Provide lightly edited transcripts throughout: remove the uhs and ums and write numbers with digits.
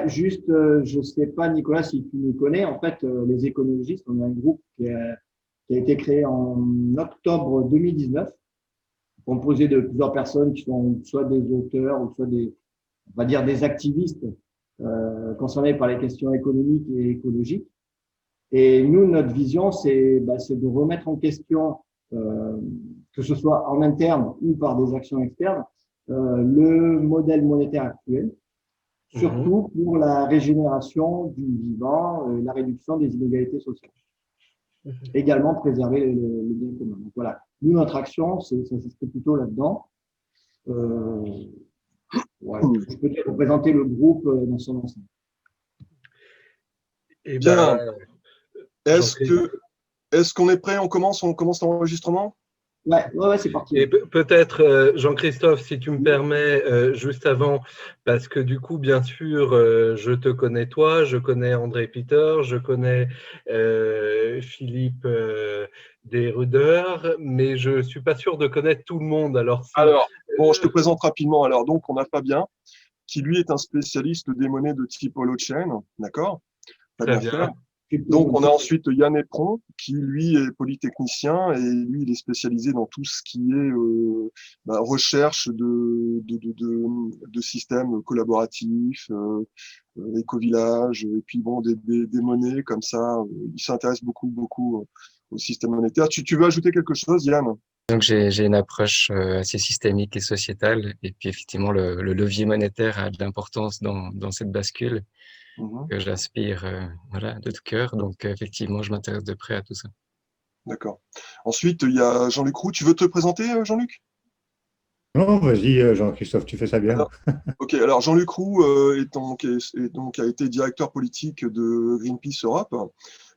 Juste, je ne sais pas, Nicolas, si tu nous connais. En fait, les écologistes, on a un groupe qui a été créé en octobre 2019, composé de plusieurs personnes qui sont soit des auteurs ou soit on va dire des activistes concernés par les questions économiques et écologiques. Et nous, notre vision, c'est de remettre en question, que ce soit en interne ou par des actions externes, le modèle monétaire actuel, Mhm. surtout pour la régénération du vivant, la réduction des inégalités sociales. Également préserver le bien commun. Donc voilà, nous, notre action, ça s'inscrit plutôt là-dedans. Euh, voilà, Hmm. je peux te représenter le groupe dans son ensemble. Eh Bien. ben, Est-ce Jean-Christophe. que est-ce qu'on est prêt? On commence l'enregistrement? Ouais, c'est parti. Et peut-être, Jean-Christophe, si tu me permets, juste avant, parce que du coup, bien sûr, je te connais toi, je connais André Peter, je connais Philippe Desruder, mais je ne suis pas sûr de connaître tout le monde. Alors, si. Alors, bon, je te présente rapidement. Alors, donc, on a Fabien, qui lui est un spécialiste des monnaies de type holochain, d'accord? Très Fabien Fer. bien. Donc, on a ensuite Yann Epron, qui lui est polytechnicien et lui, il est spécialisé dans tout ce qui est recherche de systèmes collaboratifs, éco-village, et puis bon, des monnaies comme ça. Il s'intéresse beaucoup au système monétaire. Tu veux ajouter quelque chose, Yann? Donc j'ai une approche assez systémique et sociétale, et puis effectivement le levier monétaire a de l'importance dans cette bascule Mhm. que j'aspire voilà de tout cœur. Donc effectivement je m'intéresse de près à tout ça. D'accord. Ensuite, il y a Jean-Luc Roux. Tu veux te présenter, Jean-Luc? Non, vas-y, Jean-Christophe, tu fais ça bien. Alors, ok, alors Jean-Luc Roux est donc a été directeur politique de Greenpeace Europe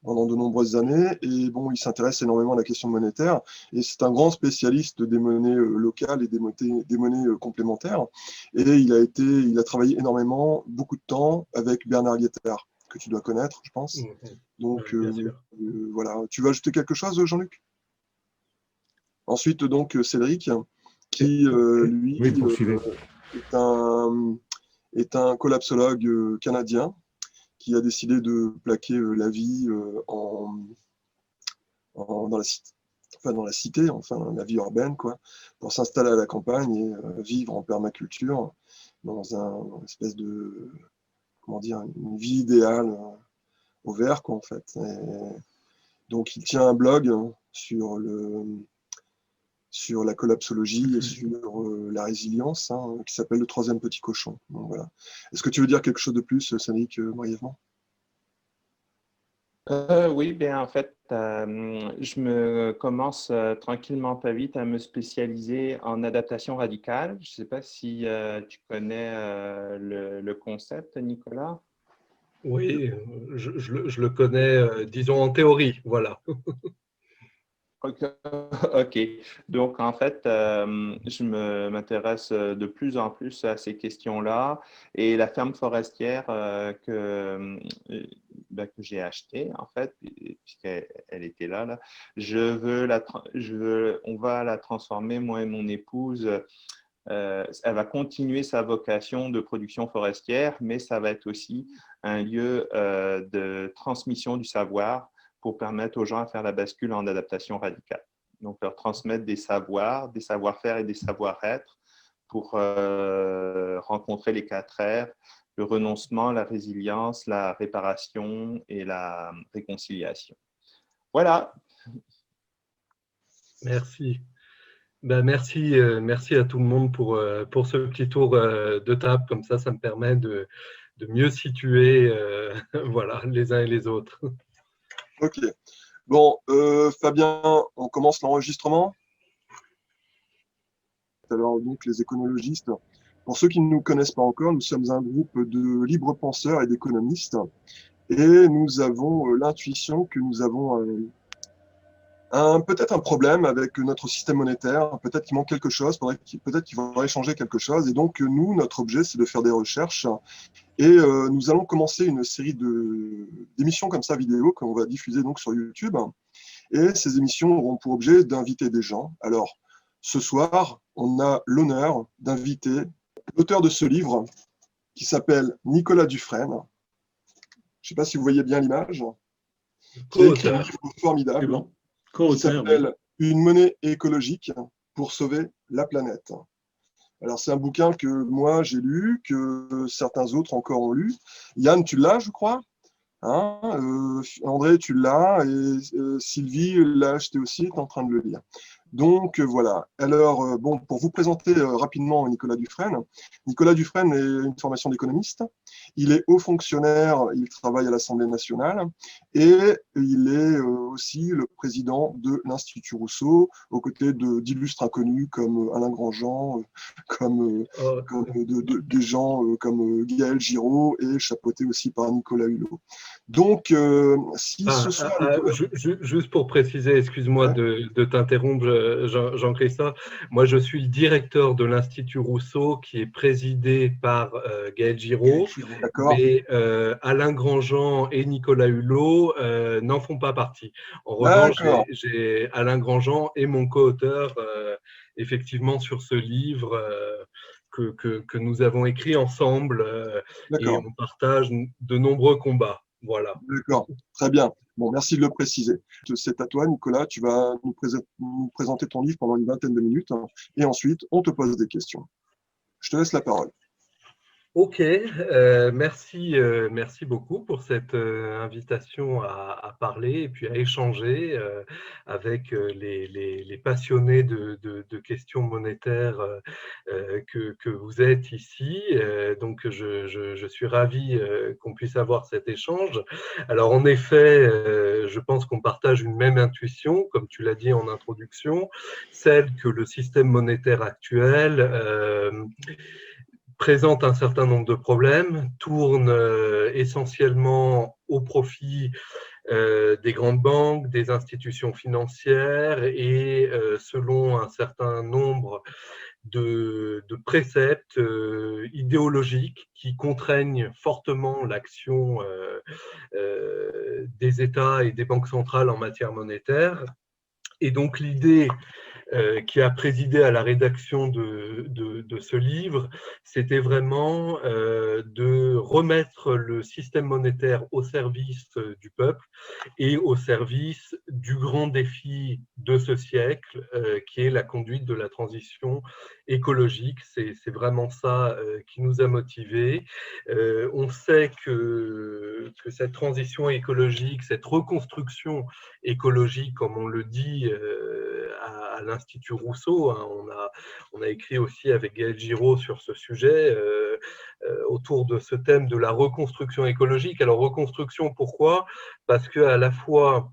pendant de nombreuses années. Et bon, il s'intéresse énormément à la question monétaire. Et c'est un grand spécialiste des monnaies locales et des monnaies complémentaires. Et il a travaillé énormément, beaucoup de temps avec Bernard Guettard, que tu dois connaître, je pense. Mhm. Donc Bien sûr. voilà. Tu veux ajouter quelque chose, Jean-Luc? Ensuite, donc, Cédric, qui, lui, Oui, poursuivez. est un collapsologue canadien qui a décidé de plaquer la vie dans la cité, enfin la vie urbaine, quoi, pour s'installer à la campagne et vivre en permaculture dans une espèce de, comment dire, une vie idéale au vert, quoi, en fait. Et donc, il tient un blog sur la collapsologie et sur la résilience, hein, qui s'appelle Le Troisième Petit Cochon. Donc, voilà. Est-ce que tu veux dire quelque chose de plus, Sanick, brièvement? Oui, bien en fait, je me commence tranquillement pas vite à me spécialiser en adaptation radicale. Je ne sais pas si tu connais le concept, Nicolas. Oui, je le connais, disons en théorie, voilà. Ok. Ok. Donc, en fait, je m'intéresse de plus en plus à ces questions-là. Et la ferme forestière que j'ai achetée, en fait, puisqu'elle était là, on va la transformer, moi et mon épouse. Elle va continuer sa vocation de production forestière, mais ça va être aussi un lieu de transmission du savoir pour permettre aux gens à faire la bascule en adaptation radicale. Donc, leur transmettre des savoirs, des savoir-faire et des savoir-être pour rencontrer les 4 R, le renoncement, la résilience, la réparation et la réconciliation. Voilà. Merci. Ben, merci à tout le monde pour ce petit tour de table. Comme ça me permet de mieux situer voilà, les uns et les autres. Ok. Bon, Fabien, on commence l'enregistrement. Alors, donc, les éconologistes. Pour ceux qui ne nous connaissent pas encore, nous sommes un groupe de libres penseurs et d'économistes. Et nous avons l'intuition que nous avons peut-être un problème avec notre système monétaire, peut-être qu'il manque quelque chose, peut-être qu'il faudrait changer quelque chose. Et donc, nous, notre objet, c'est de faire des recherches. Et nous allons commencer une série d'émissions comme ça, vidéo, qu'on va diffuser donc sur YouTube. Et ces émissions auront pour objet d'inviter des gens. Alors, ce soir, on a l'honneur d'inviter l'auteur de ce livre, qui s'appelle Nicolas Dufresne. Je ne sais pas si vous voyez bien l'image. Qui a écrit un livre formidable bon. qui s'appelle Une monnaie écologique pour sauver la planète. Alors, c'est un bouquin que moi, j'ai lu, que certains autres encore ont lu. Yann, tu l'as, je crois, hein, André, tu l'as, et Sylvie l'a acheté aussi, est en train de le lire. Donc, voilà. Alors, bon, pour vous présenter rapidement Nicolas Dufresne. Nicolas Dufresne est une formation d'économiste. Il est haut fonctionnaire, il travaille à l'Assemblée nationale et il est aussi le président de l'Institut Rousseau, aux côtés d'illustres inconnus comme Alain Grandjean, comme des gens comme Gaël Giraud et chapeauté aussi par Nicolas Hulot. Donc, si ce soir… Juste pour préciser, excuse-moi de t'interrompre, Jean-Christophe, moi je suis le directeur de l'Institut Rousseau qui est présidé par Gaël Giraud, mais Alain Grandjean et Nicolas Hulot n'en font pas partie. En revanche, j'ai Alain Grandjean et mon co-auteur effectivement sur ce livre que nous avons écrit ensemble et on partage de nombreux combats. Voilà. D'accord, très bien. Bon, merci de le préciser. C'est à toi, Nicolas. Tu vas nous présenter ton livre pendant une vingtaine de minutes et ensuite, on te pose des questions. Je te laisse la parole. Ok, merci beaucoup pour cette invitation à parler et puis à échanger avec les passionnés de questions monétaires que vous êtes ici. Donc, je suis ravi qu'on puisse avoir cet échange. Alors, en effet, je pense qu'on partage une même intuition, comme tu l'as dit en introduction, celle que le système monétaire actuel présente un certain nombre de problèmes, tourne essentiellement au profit des grandes banques, des institutions financières et selon un certain nombre de préceptes idéologiques qui contraignent fortement l'action des États et des banques centrales en matière monétaire. Et donc l'idée qui a présidé à la rédaction de ce livre, c'était vraiment de remettre le système monétaire au service du peuple et au service du grand défi de ce siècle, qui est la conduite de la transition écologique. C'est vraiment ça qui nous a motivés. On sait que cette transition écologique, cette reconstruction écologique, comme on le dit à l'Institut Rousseau, hein, on a écrit aussi avec Gaël Giraud sur ce sujet, autour de ce thème de la reconstruction écologique. Alors reconstruction, pourquoi ? Parce qu'à la fois,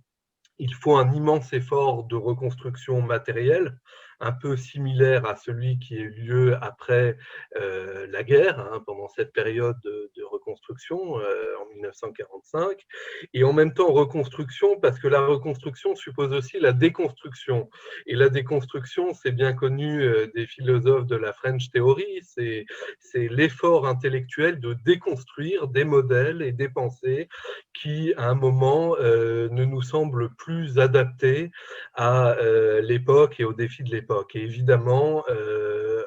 il faut un immense effort de reconstruction matérielle, un peu similaire à celui qui a eu lieu après la guerre, hein, pendant cette période de reconstruction en 1945, et en même temps reconstruction parce que la reconstruction suppose aussi la déconstruction. Et la déconstruction, c'est bien connu des philosophes de la French Theory, c'est l'effort intellectuel de déconstruire des modèles et des pensées qui, à un moment, ne nous semblent plus adaptés à l'époque et aux défis de l'époque. Et évidemment,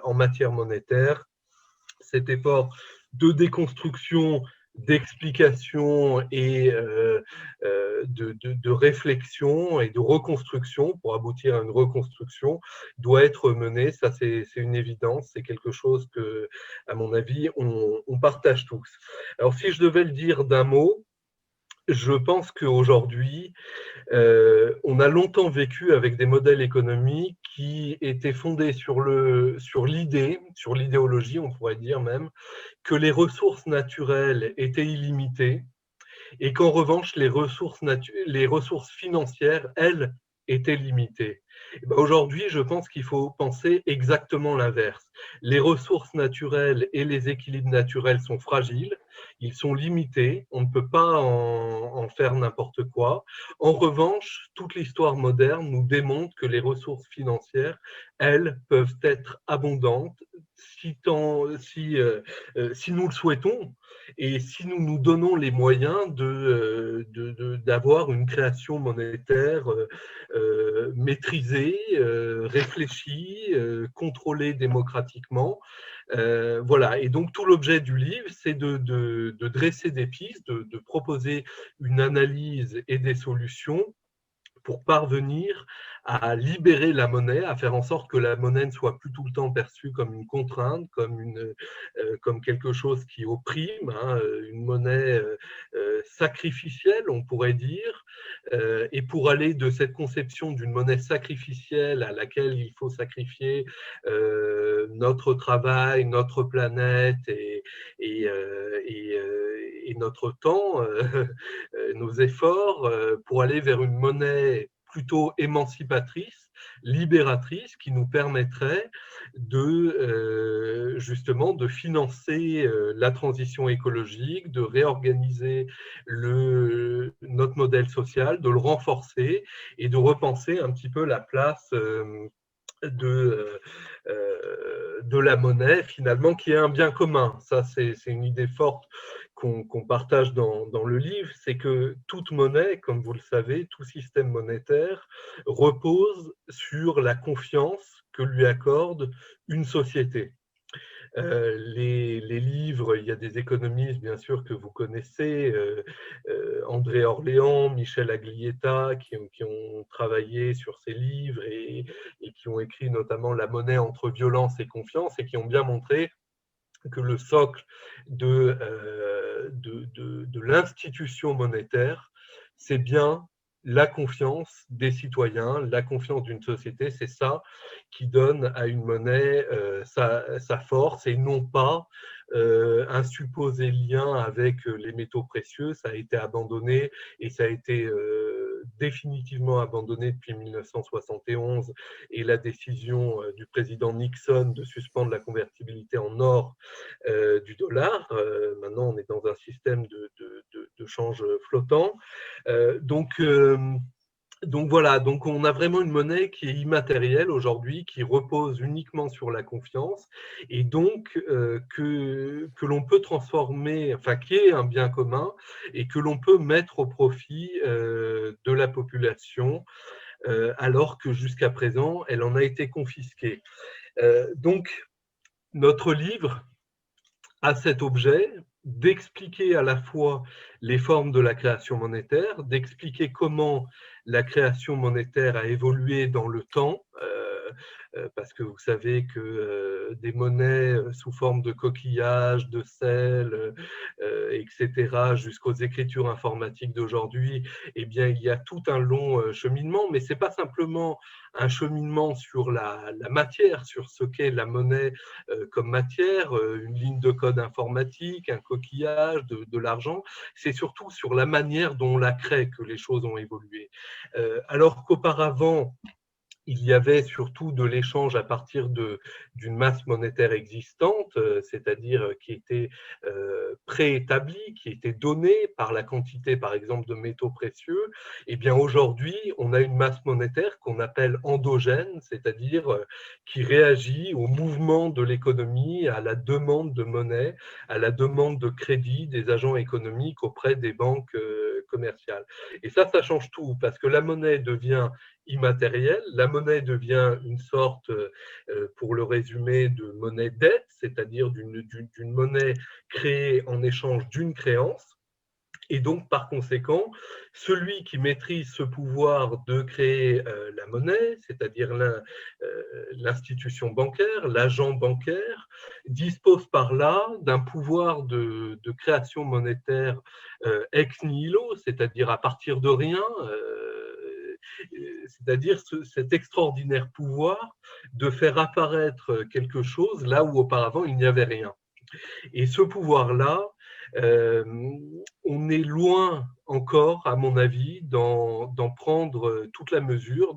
en matière monétaire, cet effort de déconstruction, d'explication et de réflexion et de reconstruction, pour aboutir à une reconstruction, doit être mené. Ça, c'est une évidence, c'est quelque chose que, à mon avis, on partage tous. Alors, si je devais le dire d'un mot, je pense qu'aujourd'hui, on a longtemps vécu avec des modèles économiques qui étaient fondés sur l'idée, sur l'idéologie, on pourrait dire même, que les ressources naturelles étaient illimitées et qu'en revanche, les ressources financières, elles, étaient limitées. Aujourd'hui, je pense qu'il faut penser exactement l'inverse. Les ressources naturelles et les équilibres naturels sont fragiles, ils sont limités, on ne peut pas en faire n'importe quoi. En revanche, toute l'histoire moderne nous démontre que les ressources financières, elles, peuvent être abondantes si nous le souhaitons et si nous nous donnons les moyens d'avoir une création monétaire maîtrisée maîtrisée, réfléchie, contrôlée démocratiquement. Voilà. Et donc tout l'objet du livre, c'est de dresser des pistes, de proposer une analyse et des solutions pour parvenir à libérer la monnaie, à faire en sorte que la monnaie ne soit plus tout le temps perçue comme une contrainte, comme quelque chose qui opprime, hein, une monnaie sacrificielle, on pourrait dire. Et pour aller de cette conception d'une monnaie sacrificielle à laquelle il faut sacrifier notre travail, notre planète et notre temps, nos efforts, pour aller vers une monnaie plutôt émancipatrice, libératrice, qui nous permettrait justement de financer la transition écologique, de réorganiser notre modèle social, de le renforcer et de repenser un petit peu la place de la monnaie, finalement, qui est un bien commun. Ça, c'est une idée forte qu'on partage dans le livre, c'est que toute monnaie, comme vous le savez, tout système monétaire repose sur la confiance que lui accorde une société. Les livres, il y a des économistes, bien sûr, que vous connaissez, André Orléans, Michel Aglietta, qui ont travaillé sur ces livres et qui ont écrit notamment La monnaie entre violence et confiance, et qui ont bien montré que le socle de l'institution monétaire, c'est bien la confiance des citoyens, la confiance d'une société, c'est ça qui donne à une monnaie sa force, et non pas un supposé lien avec les métaux précieux. Ça a été abandonné, et ça a été définitivement abandonné depuis 1971 et la décision du président Nixon de suspendre la convertibilité en or du dollar. Maintenant, on est dans un système de change flottant. Donc voilà, donc on a vraiment une monnaie qui est immatérielle aujourd'hui, qui repose uniquement sur la confiance, et donc que l'on peut transformer, enfin qui est un bien commun, et que l'on peut mettre au profit de la population, alors que jusqu'à présent, elle en a été confisquée. Donc notre livre a cet objet d'expliquer à la fois les formes de la création monétaire, d'expliquer comment la création monétaire a évolué dans le temps, parce que vous savez que des monnaies sous forme de coquillages, de sel, etc., jusqu'aux écritures informatiques d'aujourd'hui, eh bien, il y a tout un long cheminement, mais ce n'est pas simplement un cheminement sur la matière, sur ce qu'est la monnaie comme matière, une ligne de code informatique, un coquillage, de l'argent. C'est surtout sur la manière dont on la crée que les choses ont évolué. Alors qu'auparavant, il y avait surtout de l'échange à partir d'une masse monétaire existante, c'est-à-dire qui était préétablie, qui était donnée par la quantité, par exemple, de métaux précieux. Et bien aujourd'hui, on a une masse monétaire qu'on appelle endogène, c'est-à-dire qui réagit au mouvement de l'économie, à la demande de monnaie, à la demande de crédit des agents économiques auprès des banques commerciales. Et ça change tout, parce que la monnaie devient immatérielle. La monnaie devient une sorte, pour le résumer, de monnaie dette, c'est-à-dire d'une monnaie créée en échange d'une créance. Et donc, par conséquent, celui qui maîtrise ce pouvoir de créer la monnaie, c'est-à-dire l'institution bancaire, l'agent bancaire, dispose par là d'un pouvoir de création monétaire ex nihilo, c'est-à-dire à partir de rien, c'est-à-dire cet extraordinaire pouvoir de faire apparaître quelque chose là où auparavant il n'y avait rien. Et ce pouvoir-là, on est loin encore, à mon avis, d'en prendre toute la mesure,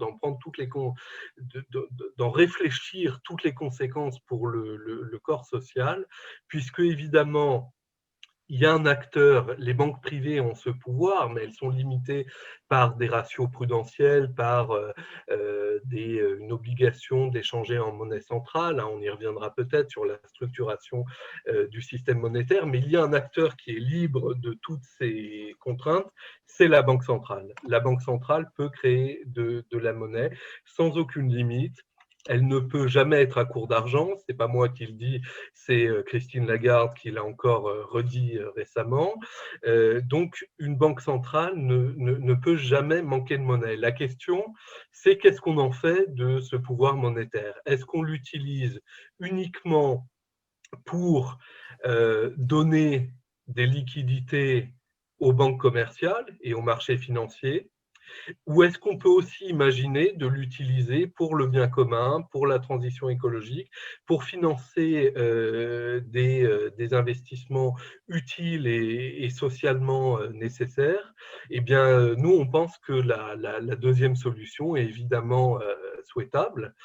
d'en réfléchir toutes les conséquences pour le corps social, puisque évidemment, il y a un acteur, les banques privées ont ce pouvoir, mais elles sont limitées par des ratios prudentiels, par une obligation d'échanger en monnaie centrale. On y reviendra peut-être sur la structuration du système monétaire, mais il y a un acteur qui est libre de toutes ces contraintes, c'est la Banque centrale. La Banque centrale peut créer de la monnaie sans aucune limite. Elle ne peut jamais être à court d'argent, ce n'est pas moi qui le dis, c'est Christine Lagarde qui l'a encore redit récemment. Donc, une banque centrale ne peut jamais manquer de monnaie. La question, c'est qu'est-ce qu'on en fait de ce pouvoir monétaire? Est-ce qu'on l'utilise uniquement pour donner des liquidités aux banques commerciales et aux marchés financiers? Ou est-ce qu'on peut aussi imaginer de l'utiliser pour le bien commun, pour la transition écologique, pour financer des investissements utiles et socialement nécessaires? Eh bien, nous, on pense que la deuxième solution est évidemment souhaitable.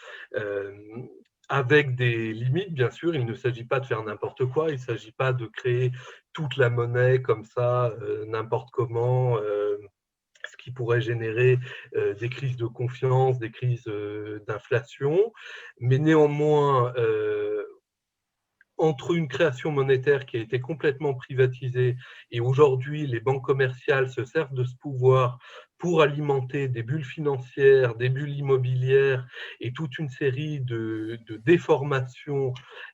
Avec des limites, bien sûr, il ne s'agit pas de faire n'importe quoi, il ne s'agit pas de créer toute la monnaie comme ça, n'importe comment, ce qui pourrait générer des crises de confiance, des crises d'inflation. Mais néanmoins, entre une création monétaire qui a été complètement privatisée et aujourd'hui les banques commerciales se servent de ce pouvoir pour alimenter des bulles financières, des bulles immobilières et toute une série de déformations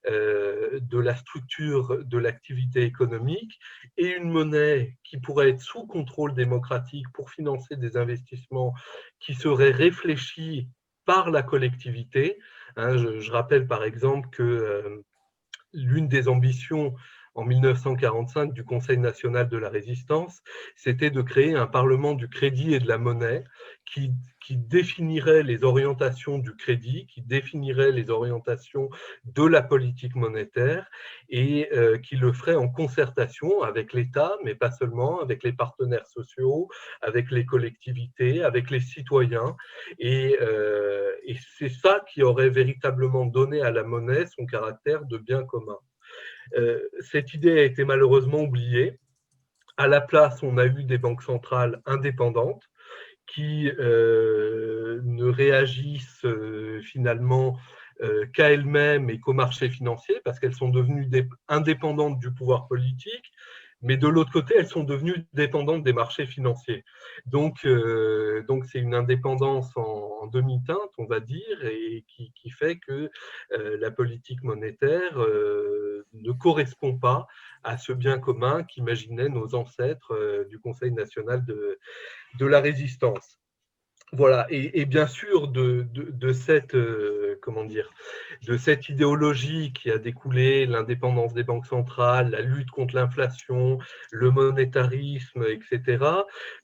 de la structure de l'activité économique, et une monnaie qui pourrait être sous contrôle démocratique pour financer des investissements qui seraient réfléchis par la collectivité. Je rappelle par exemple que l'une des ambitions en 1945 du Conseil national de la résistance, c'était de créer un parlement du crédit et de la monnaie qui définirait les orientations du crédit, qui définirait les orientations de la politique monétaire et qui le ferait en concertation avec l'État, mais pas seulement, avec les partenaires sociaux, avec les collectivités, avec les citoyens. Et c'est ça qui aurait véritablement donné à la monnaie son caractère de bien commun. Cette idée a été malheureusement oubliée. À la place, on a eu des banques centrales indépendantes qui ne réagissent finalement qu'à elles-mêmes et qu'au marché financier, parce qu'elles sont devenues indépendantes du pouvoir politique, mais de l'autre côté, elles sont devenues dépendantes des marchés financiers. Donc c'est une indépendance en demi-teinte, on va dire, et qui fait que la politique monétaire ne correspond pas à ce bien commun qu'imaginaient nos ancêtres du Conseil national de la résistance. Voilà, et bien sûr, de cette idéologie qui a découlé l'indépendance des banques centrales, la lutte contre l'inflation, le monétarisme, etc.,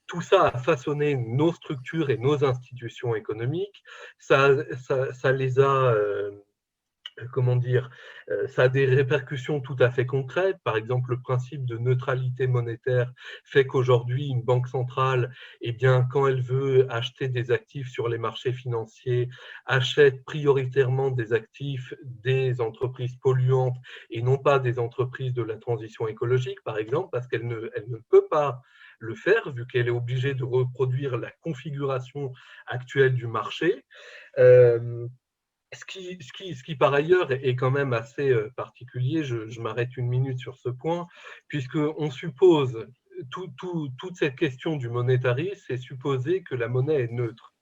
tout ça a façonné nos structures et nos institutions économiques. Ça les a... ça a des répercussions tout à fait concrètes. Par exemple, le principe de neutralité monétaire fait qu'aujourd'hui, une banque centrale, eh bien, quand elle veut acheter des actifs sur les marchés financiers, achète prioritairement des actifs des entreprises polluantes et non pas des entreprises de la transition écologique, par exemple, parce qu'elle ne peut pas le faire, vu qu'elle est obligée de reproduire la configuration actuelle du marché. Ce qui, par ailleurs, est quand même assez particulier, je m'arrête une minute sur ce point, puisqu'on suppose, toute cette question du monétarisme, c'est supposer que la monnaie est neutre.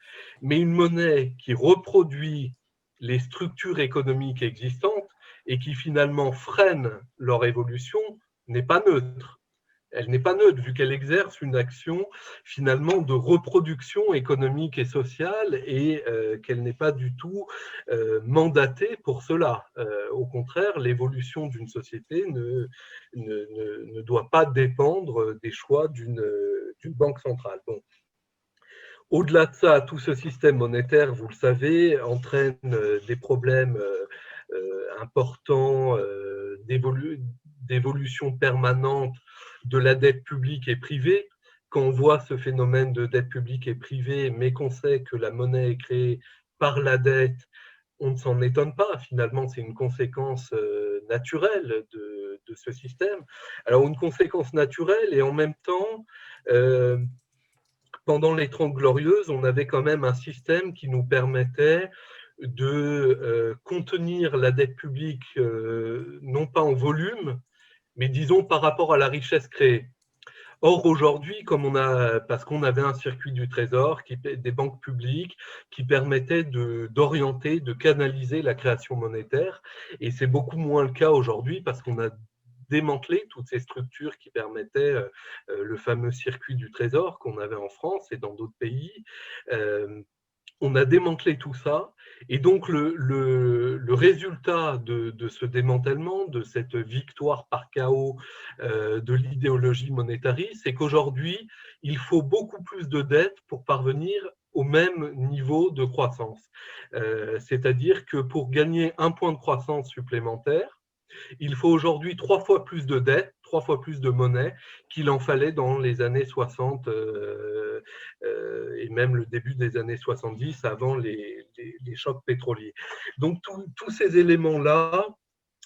Mais une monnaie qui reproduit les structures économiques existantes et qui finalement freine leur évolution n'est pas neutre. Elle n'est pas neutre, vu qu'elle exerce une action finalement de reproduction économique et sociale et qu'elle n'est pas du tout mandatée pour cela. Au contraire, l'évolution d'une société ne doit pas dépendre des choix d'une banque centrale. Bon. Au-delà de ça, tout ce système monétaire, vous le savez, entraîne des problèmes importants d'évolution permanente de la dette publique et privée. Quand on voit ce phénomène de dette publique et privée, mais qu'on sait que la monnaie est créée par la dette, on ne s'en étonne pas, finalement, c'est une conséquence naturelle de ce système. Alors, une conséquence naturelle et en même temps, pendant les 30 Glorieuses, on avait quand même un système qui nous permettait de contenir la dette publique, non pas en volume, mais disons par rapport à la richesse créée. Or, aujourd'hui, parce qu'on avait un circuit du Trésor, des banques publiques, qui permettaient d'orienter, de canaliser la création monétaire, et c'est beaucoup moins le cas aujourd'hui parce qu'on a démantelé toutes ces structures qui permettaient le fameux circuit du Trésor qu'on avait en France et dans d'autres pays. On a démantelé tout ça, et donc le résultat de ce démantèlement, de cette victoire par chaos de l'idéologie monétariste, c'est qu'aujourd'hui, il faut beaucoup plus de dettes pour parvenir au même niveau de croissance. C'est-à-dire que pour gagner 1 point de croissance supplémentaire, il faut aujourd'hui 3 fois plus de dettes, 3 fois plus de monnaie qu'il en fallait dans les années 60 et même le début des années 70 avant les chocs pétroliers. Donc tous ces éléments-là,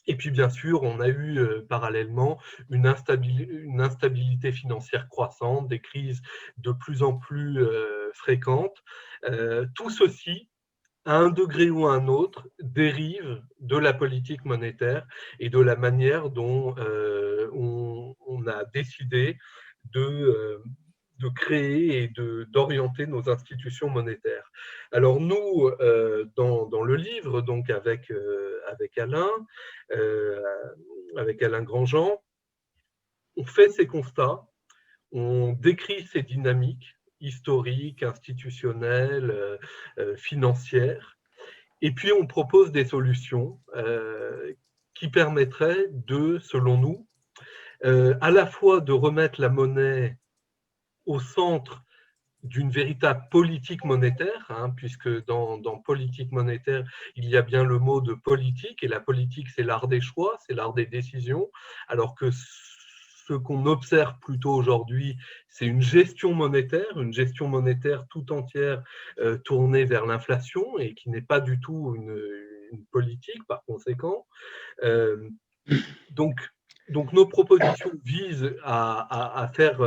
et puis bien sûr, on a eu parallèlement une instabilité financière croissante, des crises de plus en plus fréquentes. Tout ceci, à un degré ou à un autre, dérive de la politique monétaire et de la manière dont on a décidé de créer et d'orienter nos institutions monétaires. Alors nous, dans le livre, donc avec Alain Grandjean, on fait ces constats, on décrit ces dynamiques historiques, institutionnelles, financières, et puis on propose des solutions qui permettraient selon nous, à la fois de remettre la monnaie au centre d'une véritable politique monétaire, puisque dans politique monétaire, il y a bien le mot de politique, et la politique, c'est l'art des choix, c'est l'art des décisions, alors que ce qu'on observe plutôt aujourd'hui, c'est une gestion monétaire tout entière tournée vers l'inflation, et qui n'est pas du tout une politique, par conséquent. Donc, nos propositions visent à faire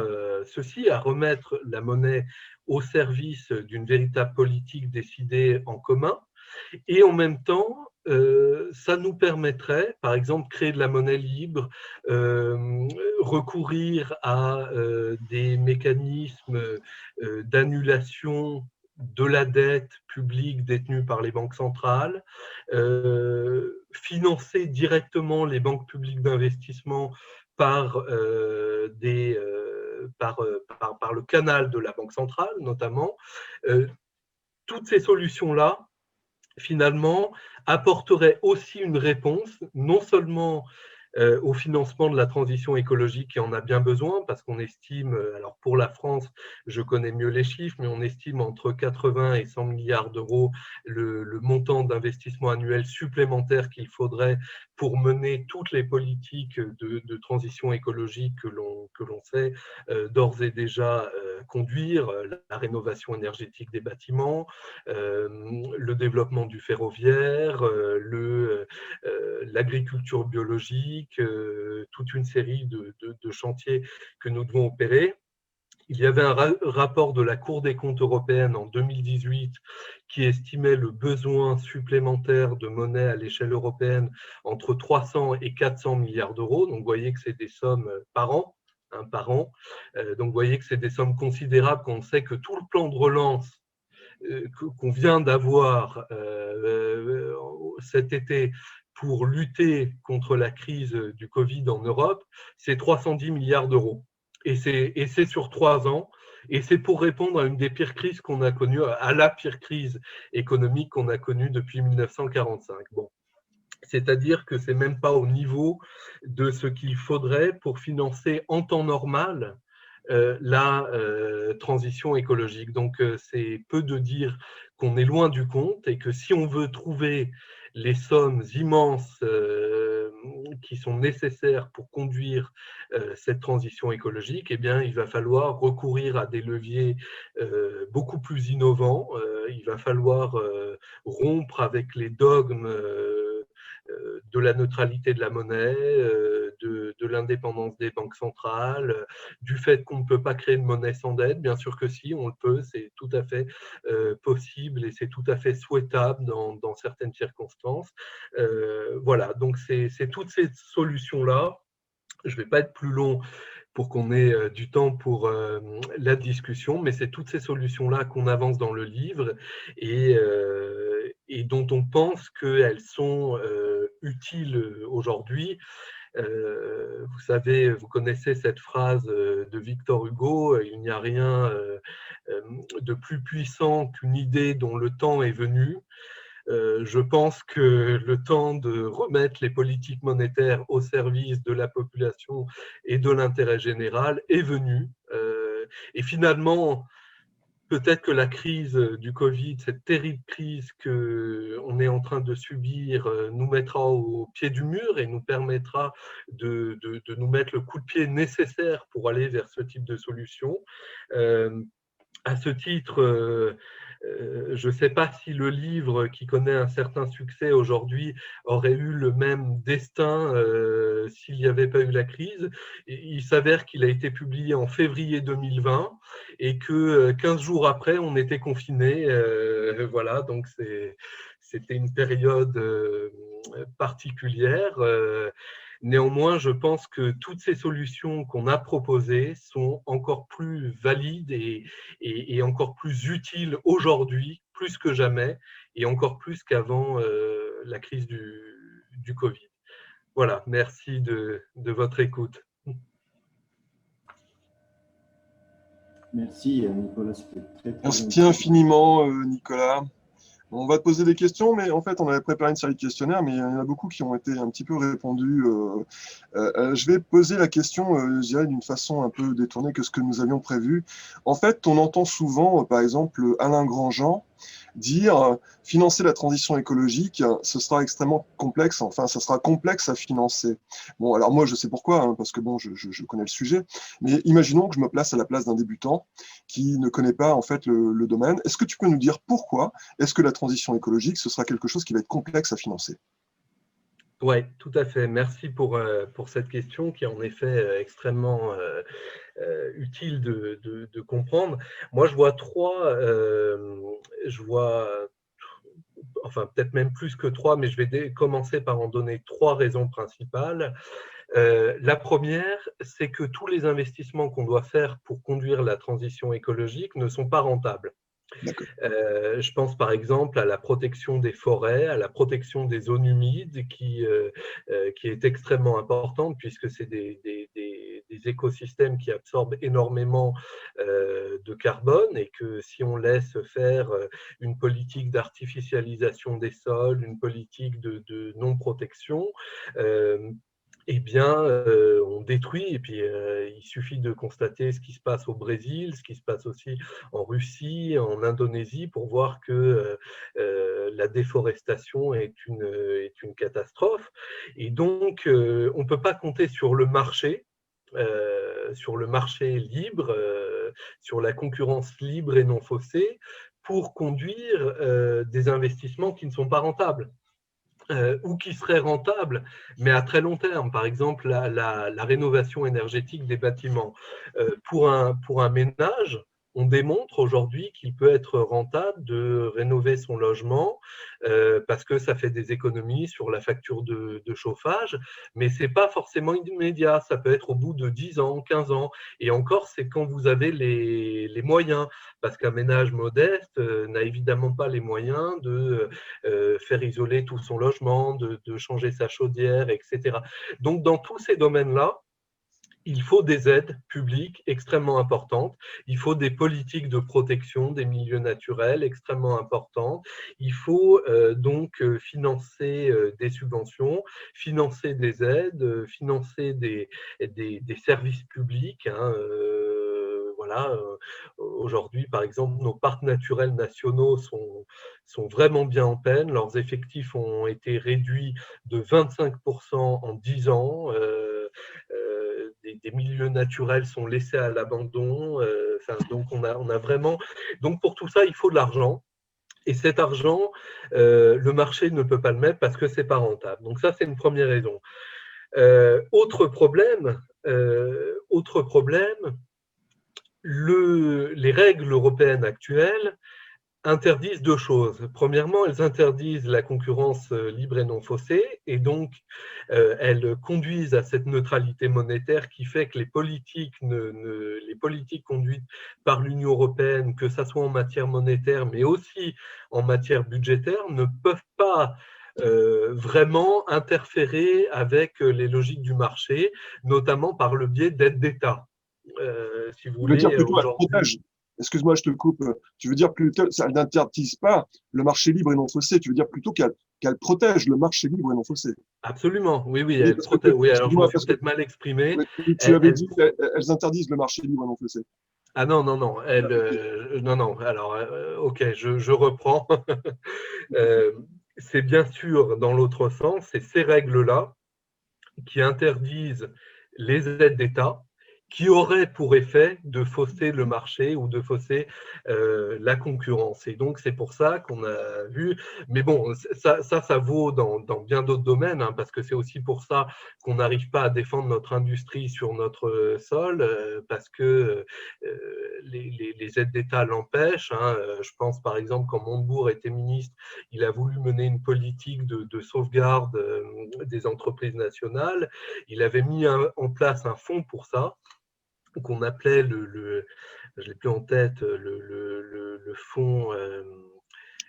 ceci, à remettre la monnaie au service d'une véritable politique décidée en commun. Et en même temps, ça nous permettrait, par exemple, créer de la monnaie libre, recourir à des mécanismes d'annulation de la dette publique détenue par les banques centrales, financer directement les banques publiques d'investissement par le canal de la banque centrale, notamment. Toutes ces solutions-là, finalement, apporteraient aussi une réponse, non seulement au financement de la transition écologique qui en a bien besoin, parce qu'on estime, alors pour la France, je connais mieux les chiffres, mais on estime entre 80 et 100 milliards d'euros le montant d'investissement annuel supplémentaire qu'il faudrait pour mener toutes les politiques de transition écologique que l'on sait d'ores et déjà conduire, la rénovation énergétique des bâtiments, le développement du ferroviaire, l'agriculture biologique, toute une série de chantiers que nous devons opérer. Il y avait un rapport de la Cour des comptes européenne en 2018 qui estimait le besoin supplémentaire de monnaie à l'échelle européenne entre 300 et 400 milliards d'euros. Donc, vous voyez que c'est des sommes par an. Donc, vous voyez que c'est des sommes considérables quand on sait que tout le plan de relance qu'on vient d'avoir cet été pour lutter contre la crise du Covid en Europe, c'est 310 milliards d'euros. Et c'est sur 3 ans, et c'est pour répondre à une des pires crises qu'on a connues, à la pire crise économique qu'on a connue depuis 1945. Bon. C'est-à-dire que ce n'est même pas au niveau de ce qu'il faudrait pour financer en temps normal la transition écologique. Donc, c'est peu de dire qu'on est loin du compte et que si on veut trouver les sommes immenses qui sont nécessaires pour conduire cette transition écologique, eh bien, il va falloir recourir à des leviers beaucoup plus innovants. Il va falloir rompre avec les dogmes de la neutralité de la monnaie, de l'indépendance des banques centrales, du fait qu'on ne peut pas créer de monnaie sans dette. Bien sûr que si, on le peut, c'est tout à fait possible et c'est tout à fait souhaitable dans certaines circonstances. Voilà, donc c'est toutes ces solutions-là. Je ne vais pas être plus long pour qu'on ait du temps pour la discussion, mais c'est toutes ces solutions-là qu'on avance dans le livre et dont on pense qu'elles sont utiles aujourd'hui. Vous savez, vous connaissez cette phrase de Victor Hugo, il n'y a rien de plus puissant qu'une idée dont le temps est venu. Je pense que le temps de remettre les politiques monétaires au service de la population et de l'intérêt général est venu. Et finalement, peut-être que la crise du Covid, cette terrible crise qu'on est en train de subir, nous mettra au pied du mur et nous permettra de nous mettre le coup de pied nécessaire pour aller vers ce type de solution. À ce titre, je ne sais pas si le livre, qui connaît un certain succès aujourd'hui, aurait eu le même destin s'il n'y avait pas eu la crise. Il s'avère qu'il a été publié en février 2020 et que 15 jours après, on était confinés. Voilà, donc c'était une période particulière. Néanmoins, je pense que toutes ces solutions qu'on a proposées sont encore plus valides et encore plus utiles aujourd'hui, plus que jamais, et encore plus qu'avant la crise du Covid. Voilà, merci de votre écoute. Merci Nicolas, c'était très Merci infiniment Nicolas. On va te poser des questions, mais en fait, on avait préparé une série de questionnaires, mais il y en a beaucoup qui ont été un petit peu répondus. Je vais poser la question, je dirais, d'une façon un peu détournée que ce que nous avions prévu. En fait, on entend souvent, par exemple, Alain Grandjean dire financer la transition écologique, ce sera extrêmement complexe, enfin, ça sera complexe à financer. Bon, alors moi, je sais pourquoi, hein, parce que bon, je connais le sujet, mais imaginons que je me place à la place d'un débutant qui ne connaît pas, en fait, le domaine. Est-ce que tu peux nous dire pourquoi est-ce que la transition écologique, ce sera quelque chose qui va être complexe à financer? Oui, tout à fait. Merci pour cette question qui est en effet extrêmement utile de comprendre. Moi, je vois enfin peut-être même plus que trois, mais je vais commencer par en donner trois raisons principales. La première, c'est que tous les investissements qu'on doit faire pour conduire la transition écologique ne sont pas rentables. Je pense par exemple à la protection des forêts, à la protection des zones humides qui est extrêmement importante puisque c'est des écosystèmes qui absorbent énormément de carbone et que si on laisse faire une politique d'artificialisation des sols, une politique de non-protection, eh bien, on détruit. Et puis, il suffit de constater ce qui se passe au Brésil, ce qui se passe aussi en Russie, en Indonésie, pour voir que la déforestation est une catastrophe. Et donc, on ne peut pas compter sur le marché libre, sur la concurrence libre et non faussée, pour conduire des investissements qui ne sont pas rentables. Ou qui seraient rentables, mais à très long terme. Par exemple, la rénovation énergétique des bâtiments. Pour un ménage, on démontre aujourd'hui qu'il peut être rentable de rénover son logement parce que ça fait des économies sur la facture de chauffage, mais ce n'est pas forcément immédiat. Ça peut être au bout de 10 ans, 15 ans. Et encore, c'est quand vous avez les moyens, parce qu'un ménage modeste n'a évidemment pas les moyens de faire isoler tout son logement, de changer sa chaudière, etc. Donc, dans tous ces domaines-là, il faut des aides publiques extrêmement importantes, il faut des politiques de protection des milieux naturels extrêmement importantes, il faut donc financer des subventions, financer des aides, financer des services publics, hein, voilà, voilà, aujourd'hui, par exemple, nos parcs naturels nationaux sont vraiment bien en peine. Leurs effectifs ont été réduits de 25% en 10 ans. Des milieux naturels sont laissés à l'abandon. Donc, on a vraiment… Donc, pour tout ça, il faut de l'argent. Et cet argent, le marché ne peut pas le mettre parce que ce n'est pas rentable. Donc, ça, c'est une première raison. Autre problème, les règles européennes actuelles interdisent deux choses. Premièrement, elles interdisent la concurrence libre et non faussée, et donc elles conduisent à cette neutralité monétaire qui fait que les politiques conduites par l'Union européenne, que ce soit en matière monétaire, mais aussi en matière budgétaire, ne peuvent pas vraiment interférer avec les logiques du marché, notamment par le biais d'aides d'État. Si vous Je veux dire voulez, plutôt, elle protège. Excuse-moi, je te coupe. Tu veux dire plutôt, ça n'interdise pas le marché libre et non faussé. Tu veux dire plutôt qu'elle protège le marché libre et non faussé. Absolument, oui, Oui, elle parce que, protège. Oui, alors je me excuse-moi, suis parce que peut-être mal exprimé. tu avais dit qu'elles interdisent le marché libre et non faussé. Ah non, non, non, non, non. Alors, ok, je reprends. C'est bien sûr dans l'autre sens, c'est ces règles-là qui interdisent les aides d'État, qui auraient pour effet de fausser le marché ou de fausser la concurrence. Et donc, c'est pour ça qu'on a vu… Mais bon, ça vaut dans bien d'autres domaines, hein, parce que c'est aussi pour ça qu'on n'arrive pas à défendre notre industrie sur notre sol, parce que les aides d'État l'empêchent. Hein. Je pense par exemple quand Montebourg était ministre, il a voulu mener une politique de sauvegarde des entreprises nationales. Il avait mis en place un fonds pour ça, qu'on appelait je l'ai plus en tête, le fonds…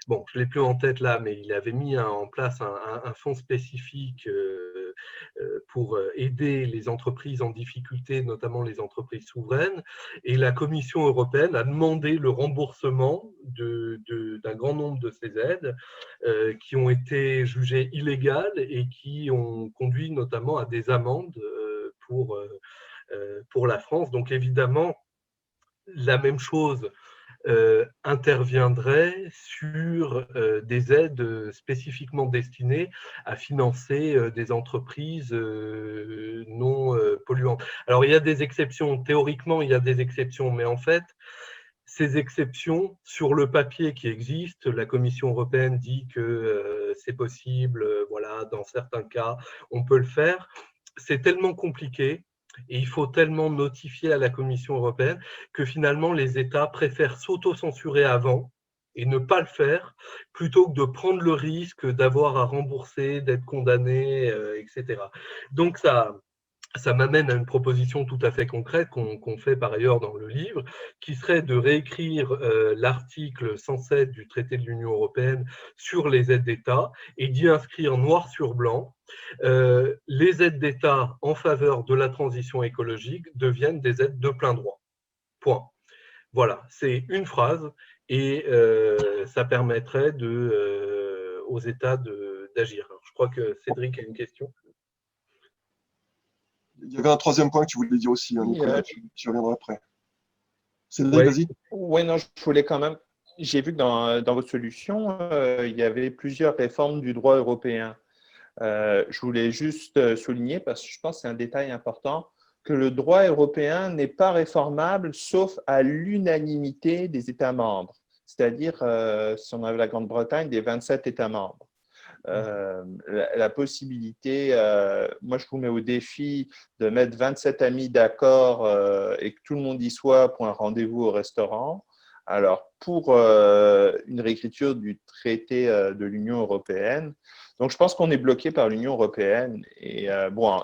bon, je ne l'ai plus en tête là, mais il avait mis en place un fonds spécifique pour aider les entreprises en difficulté, notamment les entreprises souveraines. Et la Commission européenne a demandé le remboursement d'un grand nombre de ces aides qui ont été jugées illégales et qui ont conduit notamment à des amendes pour la France. Donc évidemment, la même chose interviendrait sur des aides spécifiquement destinées à financer des entreprises non polluantes. Alors, il y a des exceptions. Théoriquement, il y a des exceptions, mais en fait, ces exceptions, sur le papier qui existe, la Commission européenne dit que c'est possible, voilà, dans certains cas, on peut le faire. C'est tellement compliqué et il faut tellement notifier à la Commission européenne que finalement les États préfèrent s'auto-censurer avant et ne pas le faire plutôt que de prendre le risque d'avoir à rembourser, d'être condamné, etc. Donc ça m'amène à une proposition tout à fait concrète qu'on fait par ailleurs dans le livre, qui serait de réécrire l'article 107 du traité de l'Union européenne sur les aides d'État et d'y inscrire noir sur blanc les aides d'État en faveur de la transition écologique deviennent des aides de plein droit. Point. Voilà, c'est une phrase et ça permettrait aux États d'agir. Je crois que Cédric a une question. Il y avait un troisième point que tu voulais dire aussi, hein, Nicolas, tu reviendras après. Cédric, Ouais. vas-y. Oui, non, je voulais quand même… J'ai vu que dans votre solution, il y avait plusieurs réformes du droit européen. Je voulais juste souligner, parce que je pense que c'est un détail important, que le droit européen n'est pas réformable sauf à l'unanimité des États membres, c'est-à-dire, si on avait la Grande-Bretagne, des 27 États membres. La possibilité, moi je vous mets au défi de mettre 27 amis d'accord et que tout le monde y soit pour un rendez-vous au restaurant. Alors, pour une réécriture du traité de l'Union européenne, donc je pense qu'on est bloqué par l'Union européenne. Et bon,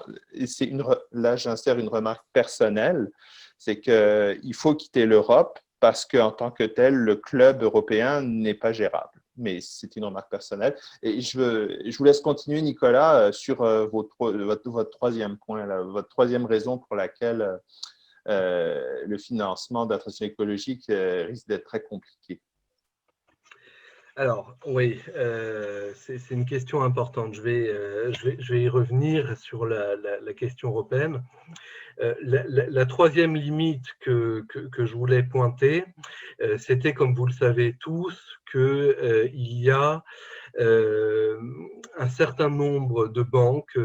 là j'insère une remarque personnelle, c'est qu'il faut quitter l'Europe parce qu'en tant que tel, le club européen n'est pas gérable. Mais c'est une remarque personnelle. Et je vous laisse continuer, Nicolas, sur votre troisième point, là, votre troisième raison pour laquelle le financement de la transition écologique risque d'être très compliqué. Alors, oui, c'est une question importante. Je vais y revenir sur la question européenne. La troisième limite que je voulais pointer, c'était, comme vous le savez tous, qu'il y a un certain nombre de banques,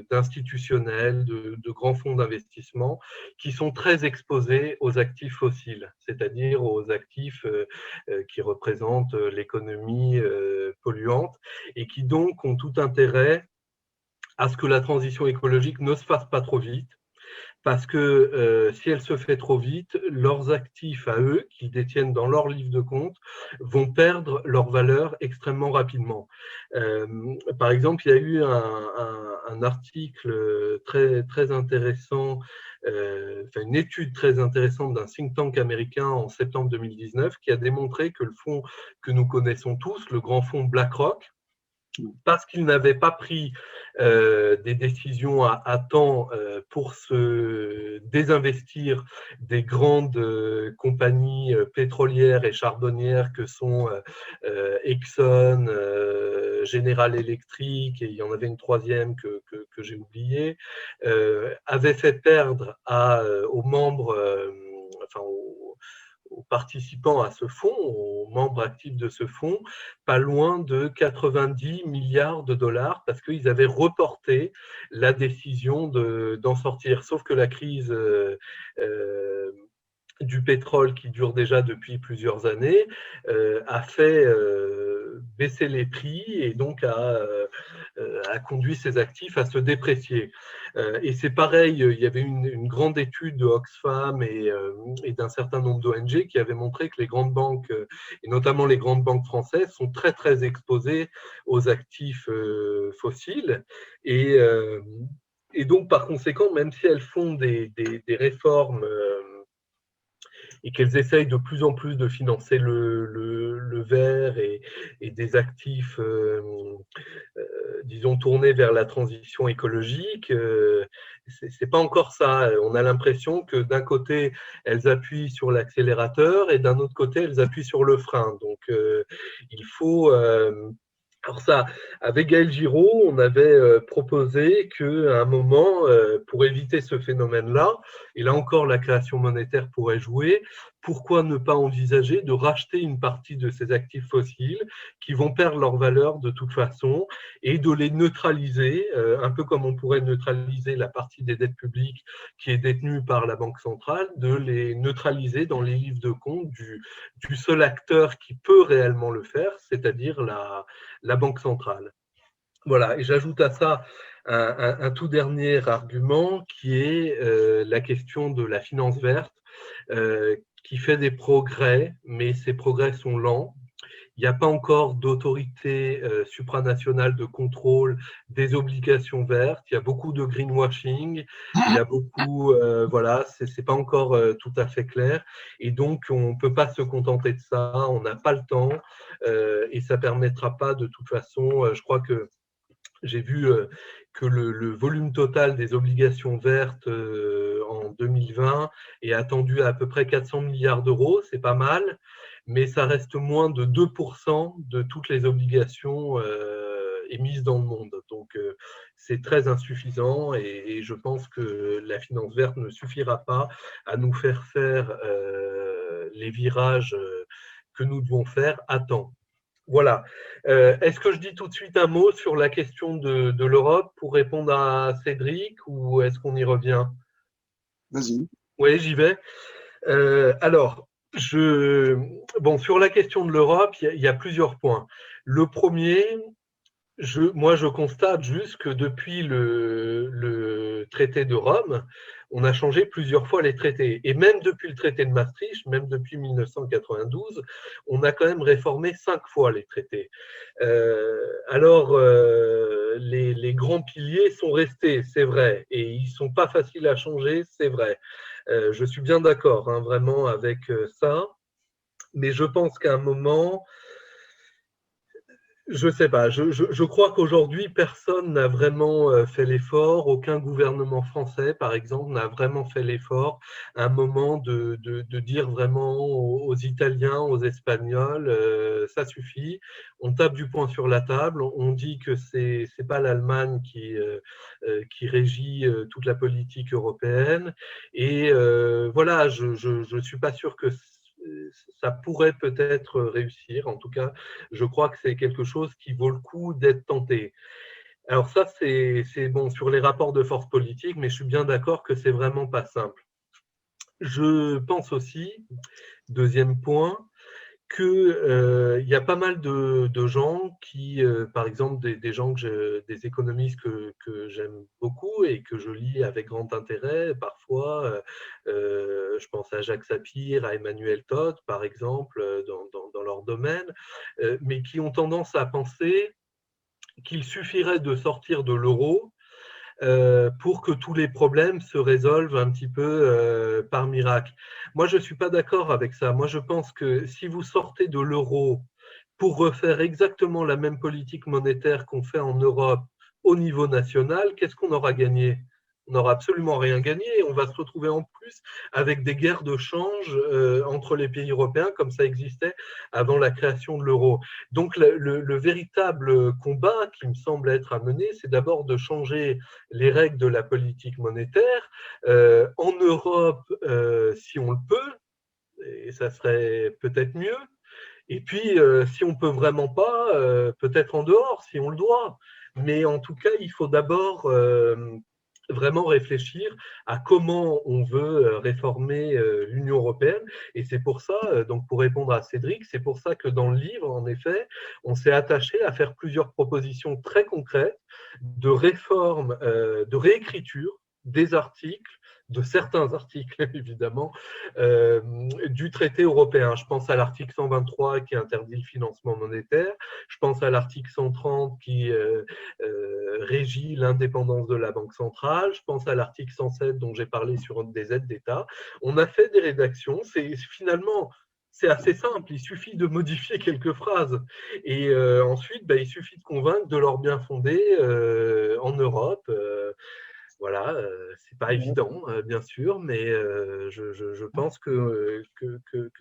d'institutionnels, de grands fonds d'investissement qui sont très exposés aux actifs fossiles, c'est-à-dire aux actifs qui représentent l'économie polluante et qui donc ont tout intérêt à ce que la transition écologique ne se fasse pas trop vite, parce que si elle se fait trop vite, leurs actifs à eux, qu'ils détiennent dans leur livre de compte, vont perdre leur valeur extrêmement rapidement. Par exemple, il y a eu un article très intéressant, une étude très intéressante d'un think tank américain en septembre 2019 qui a démontré que le fonds que nous connaissons tous, le grand fonds BlackRock, parce qu'il n'avait pas pris des décisions à temps pour se désinvestir des grandes compagnies pétrolières et charbonnières que sont Exxon, General Electric, et il y en avait une troisième que j'ai oubliée, avait fait perdre aux membres, aux participants à ce fonds, aux membres actifs de ce fonds, pas loin de 90 milliards de dollars parce qu'ils avaient reporté la décision d'en sortir. Sauf que la crise du pétrole, qui dure déjà depuis plusieurs années, a fait baisser les prix et donc a conduit ces actifs à se déprécier. Et c'est pareil, il y avait une grande étude de Oxfam et d'un certain nombre d'ONG qui avait montré que les grandes banques, et notamment les grandes banques françaises, sont très très exposées aux actifs fossiles. Et donc, par conséquent, même si elles font des réformes et qu'elles essayent de plus en plus de financer le vert et des actifs, disons, tournés vers la transition écologique, c'est pas encore ça. On a l'impression que d'un côté, elles appuient sur l'accélérateur et d'un autre côté, elles appuient sur le frein. Donc, il faut… Alors ça, avec Gaël Giraud, on avait proposé qu'à un moment, pour éviter ce phénomène-là, et là encore la création monétaire pourrait jouer, pourquoi ne pas envisager de racheter une partie de ces actifs fossiles qui vont perdre leur valeur de toute façon et de les neutraliser, un peu comme on pourrait neutraliser la partie des dettes publiques qui est détenue par la Banque centrale, de les neutraliser dans les livres de compte du seul acteur qui peut réellement le faire, c'est-à-dire la Banque centrale. Voilà, et j'ajoute à ça un tout dernier argument qui est la question de la finance verte, qui fait des progrès, mais ces progrès sont lents. Il n'y a pas encore d'autorité supranationale de contrôle des obligations vertes. Il y a beaucoup de greenwashing. Il y a beaucoup, voilà, c'est pas encore tout à fait clair. Et donc, on ne peut pas se contenter de ça. On n'a pas le temps et ça ne permettra pas de toute façon. Je crois que j'ai vu que le volume total des obligations vertes en 2020 est attendu à peu près 400 milliards d'euros. C'est pas mal, mais ça reste moins de 2% de toutes les obligations émises dans le monde. Donc, c'est très insuffisant et je pense que la finance verte ne suffira pas à nous faire faire les virages que nous devons faire à temps. Voilà. Est-ce que je dis tout de suite un mot sur la question de l'Europe pour répondre à Cédric ou est-ce qu'on y revient? Vas-y. Oui, j'y vais. Alors, sur la question de l'Europe, il y a plusieurs points. Le premier, moi, je constate juste que depuis le traité de Rome, on a changé plusieurs fois les traités. Et même depuis le traité de Maastricht, même depuis 1992, on a quand même réformé 5 fois les traités. Les grands piliers sont restés, c'est vrai, et ils ne sont pas faciles à changer, c'est vrai. Je suis bien d'accord, hein, vraiment, avec ça. Mais je pense qu'à un moment… Je sais pas. Je crois qu'aujourd'hui, personne n'a vraiment fait l'effort. Aucun gouvernement français, par exemple, n'a vraiment fait l'effort à un moment de dire vraiment aux Italiens, aux Espagnols, ça suffit. On tape du poing sur la table. On dit que c'est pas l'Allemagne qui régit toute la politique européenne. Et voilà, je suis pas sûr que ça pourrait peut-être réussir. En tout cas, je crois que c'est quelque chose qui vaut le coup d'être tenté. Alors ça, c'est bon sur les rapports de force politique, mais je suis bien d'accord que c'est vraiment pas simple. Je pense aussi, deuxième point, qu'il y a pas mal de gens qui, par exemple, des gens des économistes que j'aime beaucoup et que je lis avec grand intérêt, parfois, je pense à Jacques Sapir, à Emmanuel Todd, par exemple, dans leur domaine, mais qui ont tendance à penser qu'il suffirait de sortir de l'euro pour que tous les problèmes se résolvent un petit peu par miracle. Moi, je ne suis pas d'accord avec ça. Moi, je pense que si vous sortez de l'euro pour refaire exactement la même politique monétaire qu'on fait en Europe au niveau national, qu'est-ce qu'on aura gagné? On n'aura absolument rien gagné. On va se retrouver en plus avec des guerres de change entre les pays européens comme ça existait avant la création de l'euro. Donc le véritable combat qui me semble être à mener, c'est d'abord de changer les règles de la politique monétaire. En Europe, si on le peut, et ça serait peut-être mieux. Et puis, si on ne peut vraiment pas, peut-être en dehors, si on le doit. Mais en tout cas, il faut d'abord vraiment réfléchir à comment on veut réformer l'Union européenne. Et c'est pour ça, donc pour répondre à Cédric, c'est pour ça que dans le livre, en effet, on s'est attaché à faire plusieurs propositions très concrètes de réforme, de réécriture des articles, de certains articles évidemment, du traité européen. Je pense à l'article 123 qui interdit le financement monétaire, je pense à l'article 130 qui régit l'indépendance de la Banque centrale, je pense à l'article 107 dont j'ai parlé sur des aides d'État. On a fait des rédactions, c'est assez simple, il suffit de modifier quelques phrases. Et ensuite, il suffit de convaincre de leur bien fondé en Europe. Voilà, c'est pas évident, bien sûr, mais je pense que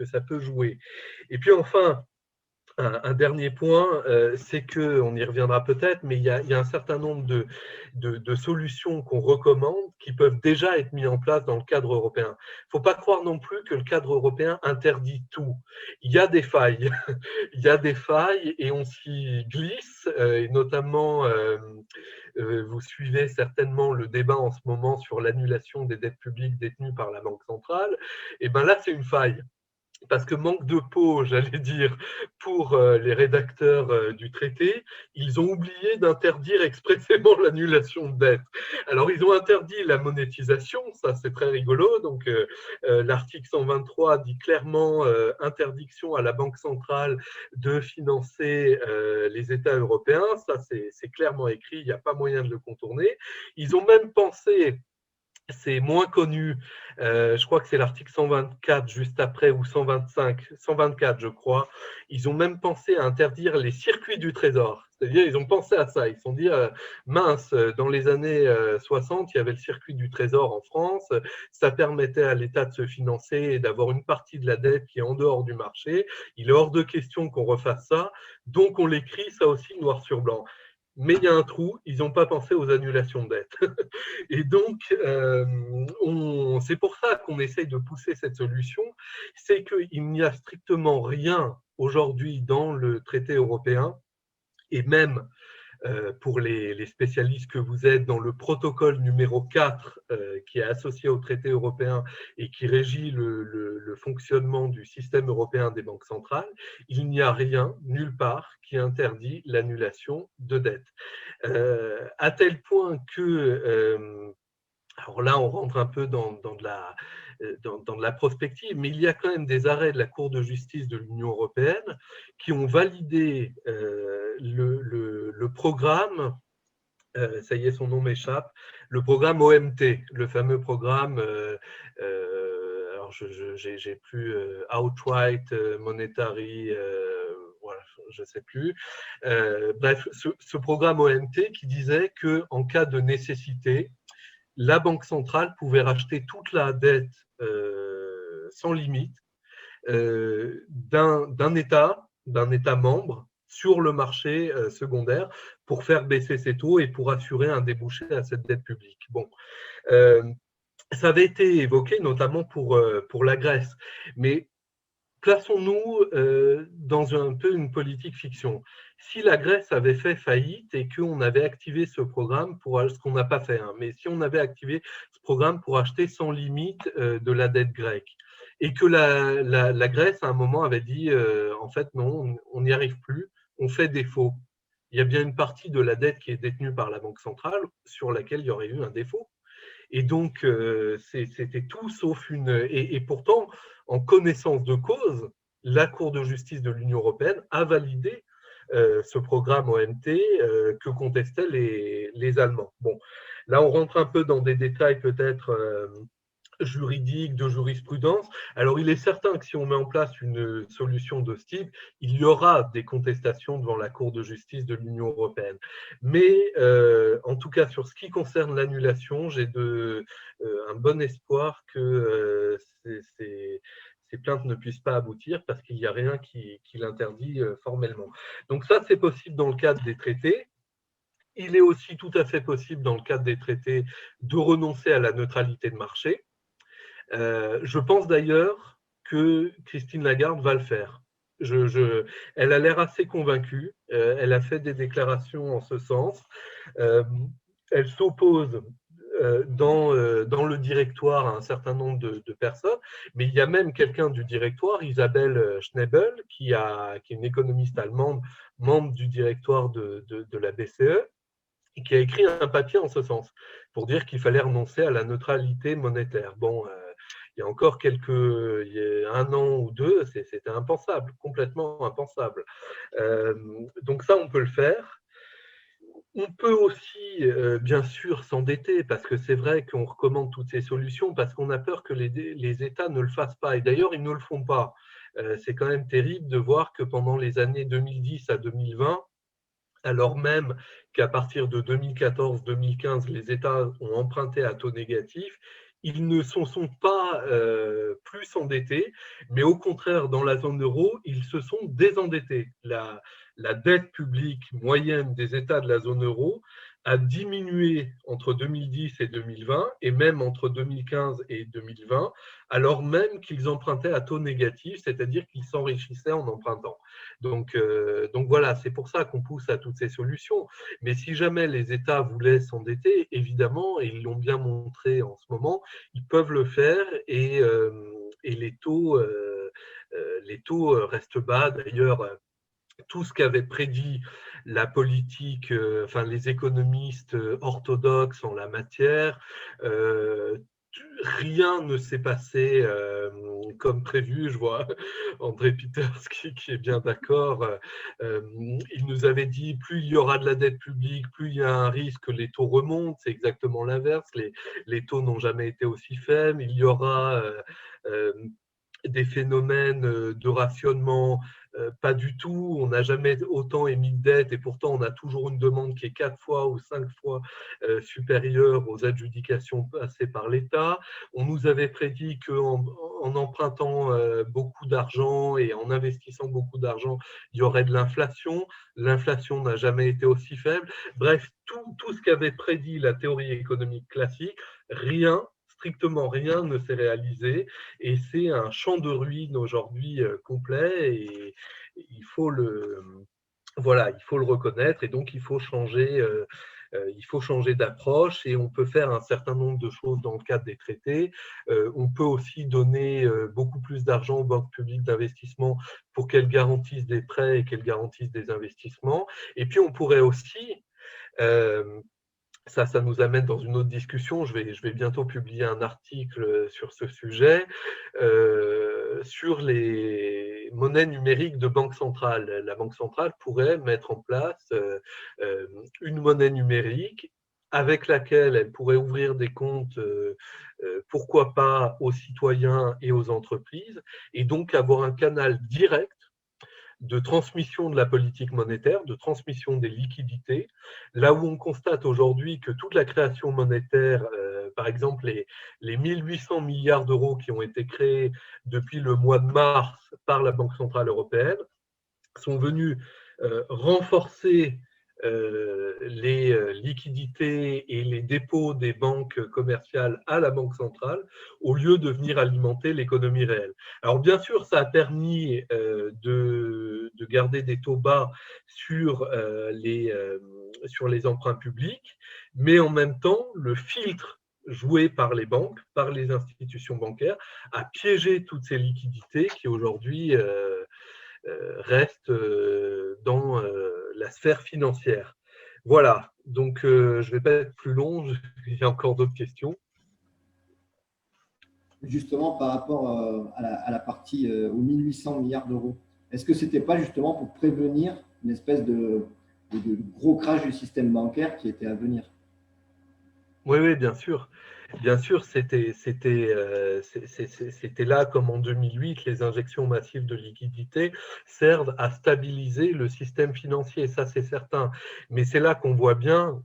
ça peut jouer. Et puis enfin, un dernier point, c'est qu'on y reviendra peut-être, mais il y a un certain nombre de solutions qu'on recommande qui peuvent déjà être mises en place dans le cadre européen. Il ne faut pas croire non plus que le cadre européen interdit tout. Il y a des failles, il y a des failles et on s'y glisse, et notamment, vous suivez certainement le débat en ce moment sur l'annulation des dettes publiques détenues par la Banque centrale. Et bien là, c'est une faille. Parce que manque de peau, j'allais dire, pour les rédacteurs du traité, ils ont oublié d'interdire expressément l'annulation de dette. Alors, ils ont interdit la monétisation, ça c'est très rigolo. Donc, l'article 123 dit clairement interdiction à la Banque centrale de financer les États européens. Ça, c'est clairement écrit, il n'y a pas moyen de le contourner. Ils ont même pensé, c'est moins connu, je crois que c'est l'article 124 juste après ou 124 je crois, ils ont même pensé à interdire les circuits du trésor, c'est-à-dire ils ont pensé à ça, ils se sont dit mince, dans les années 60 il y avait le circuit du trésor en France, ça permettait à l'État de se financer et d'avoir une partie de la dette qui est en dehors du marché, il est hors de question qu'on refasse ça, donc on l'écrit ça aussi noir sur blanc. Mais il y a un trou, ils n'ont pas pensé aux annulations de dette. Et donc, c'est pour ça qu'on essaye de pousser cette solution, c'est qu'il n'y a strictement rien aujourd'hui dans le traité européen, et même pour les spécialistes que vous êtes, dans le protocole numéro 4 qui est associé au traité européen et qui régit le fonctionnement du système européen des banques centrales, il n'y a rien, nulle part, qui interdit l'annulation de dette. À tel point que alors là, on rentre un peu dans de la prospective, mais il y a quand même des arrêts de la Cour de justice de l'Union européenne qui ont validé le programme, ça y est, son nom m'échappe, le programme OMT, le fameux programme, alors j'ai plus Outright Monetary, voilà, je ne sais plus. Bref, ce programme OMT qui disait qu'en cas de nécessité, la Banque centrale pouvait racheter toute la dette sans limite d'un État membre sur le marché secondaire pour faire baisser ses taux et pour assurer un débouché à cette dette publique. Bon, ça avait été évoqué notamment pour la Grèce, mais plaçons-nous dans un peu une politique fiction. Si la Grèce avait fait faillite et qu'on avait activé ce programme pour ce qu'on n'a pas fait, hein, mais si on avait activé ce programme pour acheter sans limite de la dette grecque, et que la Grèce à un moment avait dit en fait non, on n'y arrive plus, on fait défaut. Il y a bien une partie de la dette qui est détenue par la Banque centrale sur laquelle il y aurait eu un défaut. Et donc, c'était tout sauf une… Et pourtant, en connaissance de cause, la Cour de justice de l'Union européenne a validé ce programme OMT que contestaient les Allemands. Bon, là, on rentre un peu dans des détails peut-être juridique, de jurisprudence. Alors, il est certain que si on met en place une solution de ce type, il y aura des contestations devant la Cour de justice de l'Union européenne. Mais en tout cas, sur ce qui concerne l'annulation, j'ai un bon espoir que ces plaintes ne puissent pas aboutir parce qu'il n'y a rien qui l'interdit formellement. Donc ça, c'est possible dans le cadre des traités. Il est aussi tout à fait possible dans le cadre des traités de renoncer à la neutralité de marché. Je pense d'ailleurs que Christine Lagarde va le faire. Elle a l'air assez convaincue. Elle a fait des déclarations en ce sens. Elle s'oppose dans le directoire à un certain nombre de personnes, mais il y a même quelqu'un du directoire, Isabelle Schnabel, qui est une économiste allemande, membre du directoire de la BCE, et qui a écrit un papier en ce sens, pour dire qu'il fallait renoncer à la neutralité monétaire. Bon, il y a encore un an ou deux, c'était impensable, complètement impensable. Donc ça, on peut le faire. On peut aussi, bien sûr, s'endetter, parce que c'est vrai qu'on recommande toutes ces solutions, parce qu'on a peur que les États ne le fassent pas. Et d'ailleurs, ils ne le font pas. C'est quand même terrible de voir que pendant les années 2010 à 2020, alors même qu'à partir de 2014-2015, les États ont emprunté à taux négatif, ils ne se sont pas plus endettés, mais au contraire, dans la zone euro, ils se sont désendettés. La dette publique moyenne des États de la zone euro a diminué entre 2010 et 2020, et même entre 2015 et 2020, alors même qu'ils empruntaient à taux négatif, c'est-à-dire qu'ils s'enrichissaient en empruntant. Donc voilà, c'est pour ça qu'on pousse à toutes ces solutions. Mais si jamais les États voulaient s'endetter, évidemment, et ils l'ont bien montré en ce moment, ils peuvent le faire et les taux restent bas. D'ailleurs, tout ce qu'avait prédit la politique, enfin les économistes orthodoxes en la matière, rien ne s'est passé comme prévu. Je vois André Peters qui est bien d'accord. Il nous avait dit plus il y aura de la dette publique, plus il y a un risque que les taux remontent. C'est exactement l'inverse. Les taux n'ont jamais été aussi faibles. Il y aura des phénomènes de rationnement, pas du tout. On n'a jamais autant émis de dette et pourtant on a toujours une demande qui est 4 fois ou 5 fois supérieure aux adjudications passées par l'État. On nous avait prédit qu'en empruntant beaucoup d'argent et en investissant beaucoup d'argent, il y aurait de l'inflation. L'inflation n'a jamais été aussi faible. Bref, tout ce qu'avait prédit la théorie économique classique, strictement rien ne s'est réalisé et c'est un champ de ruines aujourd'hui complet et il faut le reconnaître et donc il faut changer d'approche et on peut faire un certain nombre de choses dans le cadre des traités. On peut aussi donner beaucoup plus d'argent aux banques publiques d'investissement pour qu'elles garantissent des prêts et qu'elles garantissent des investissements. Et puis on pourrait aussi ça nous amène dans une autre discussion. Je vais bientôt publier un article sur ce sujet, sur les monnaies numériques de banque centrale. La banque centrale pourrait mettre en place une monnaie numérique avec laquelle elle pourrait ouvrir des comptes, pourquoi pas aux citoyens et aux entreprises, et donc avoir un canal direct de transmission de la politique monétaire, de transmission des liquidités, là où on constate aujourd'hui que toute la création monétaire, par exemple les 1800 milliards d'euros qui ont été créés depuis le mois de mars par la Banque centrale européenne, sont venus renforcer les liquidités et les dépôts des banques commerciales à la Banque centrale au lieu de venir alimenter l'économie réelle. Alors bien sûr, ça a permis de garder des taux bas sur les emprunts publics, mais en même temps, le filtre joué par les banques, par les institutions bancaires, a piégé toutes ces liquidités qui aujourd'hui reste dans la sphère financière. Voilà, donc je ne vais pas être plus long, il y a encore d'autres questions. Justement, par rapport à la partie aux 1800 milliards d'euros, est-ce que ce n'était pas justement pour prévenir une espèce de gros crash du système bancaire qui était à venir? Oui, bien sûr. Bien sûr, c'était là, comme en 2008, les injections massives de liquidités servent à stabiliser le système financier, ça c'est certain. Mais c'est là qu'on voit bien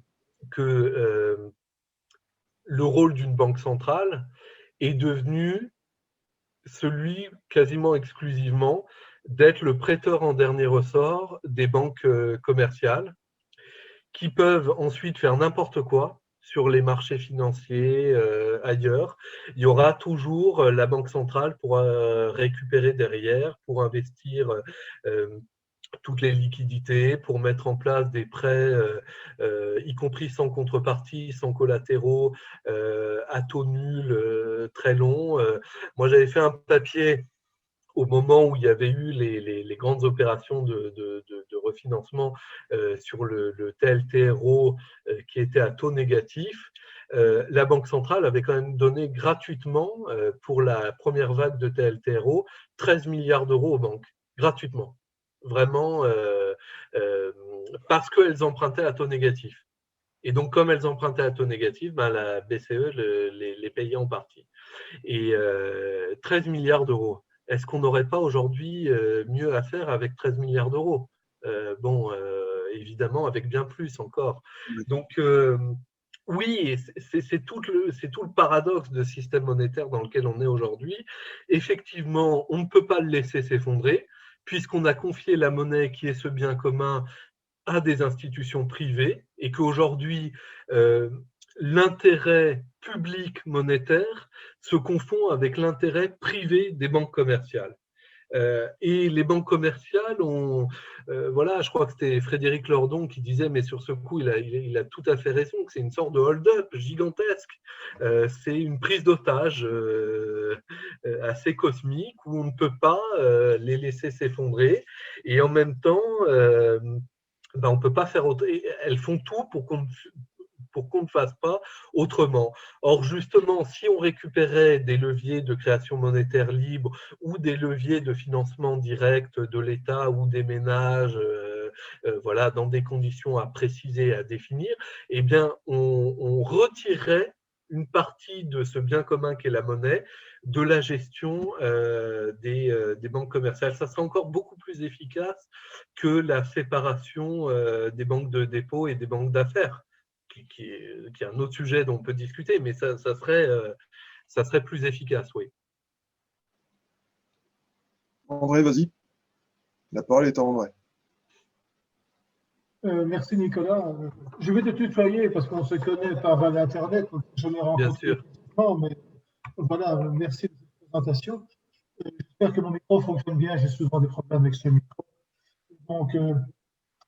que le rôle d'une banque centrale est devenu celui quasiment exclusivement d'être le prêteur en dernier ressort des banques commerciales qui peuvent ensuite faire n'importe quoi sur les marchés financiers, ailleurs. Il y aura toujours la Banque centrale pour récupérer derrière, pour investir toutes les liquidités, pour mettre en place des prêts, y compris sans contrepartie, sans collatéraux, à taux nul, très longs. Moi, j'avais fait un papier au moment où il y avait eu les grandes opérations de refinancement sur le TLTRO qui était à taux négatif, la Banque centrale avait quand même donné gratuitement, pour la première vague de TLTRO, 13 milliards d'euros aux banques, gratuitement. Vraiment, parce qu'elles empruntaient à taux négatif. Et donc, comme elles empruntaient à taux négatif, la BCE les payait en partie. Et 13 milliards d'euros. Est-ce qu'on n'aurait pas aujourd'hui mieux à faire avec 13 milliards d'euros? Évidemment, avec bien plus encore. Donc, oui, c'est tout le paradoxe de système monétaire dans lequel on est aujourd'hui. Effectivement, on ne peut pas le laisser s'effondrer, puisqu'on a confié la monnaie, qui est ce bien commun, à des institutions privées, et qu'aujourd'hui, l'intérêt public monétaire se confond avec l'intérêt privé des banques commerciales. Et les banques commerciales ont, voilà, je crois que c'était Frédéric Lordon qui disait, mais sur ce coup, il a tout à fait raison, que c'est une sorte de hold-up gigantesque. C'est une prise d'otage assez cosmique où on ne peut pas les laisser s'effondrer. Et en même temps, on ne peut pas faire autre. Elles font tout pour qu'on ne fasse pas autrement. Or, justement, si on récupérait des leviers de création monétaire libre ou des leviers de financement direct de l'État ou des ménages, voilà, dans des conditions à préciser, à définir, eh bien, on retirerait une partie de ce bien commun qu'est la monnaie de la gestion des banques commerciales. Ça sera encore beaucoup plus efficace que la séparation des banques de dépôt et des banques d'affaires, qui est un autre sujet dont on peut discuter, mais ça serait plus efficace, oui. André, vas-y. La parole est à André. Merci Nicolas. Je vais te tutoyer parce qu'on se connaît par Internet, donc je l'ai rencontré physiquement, mais voilà, merci de cette présentation. J'espère que mon micro fonctionne bien, j'ai souvent des problèmes avec ce micro. Donc, il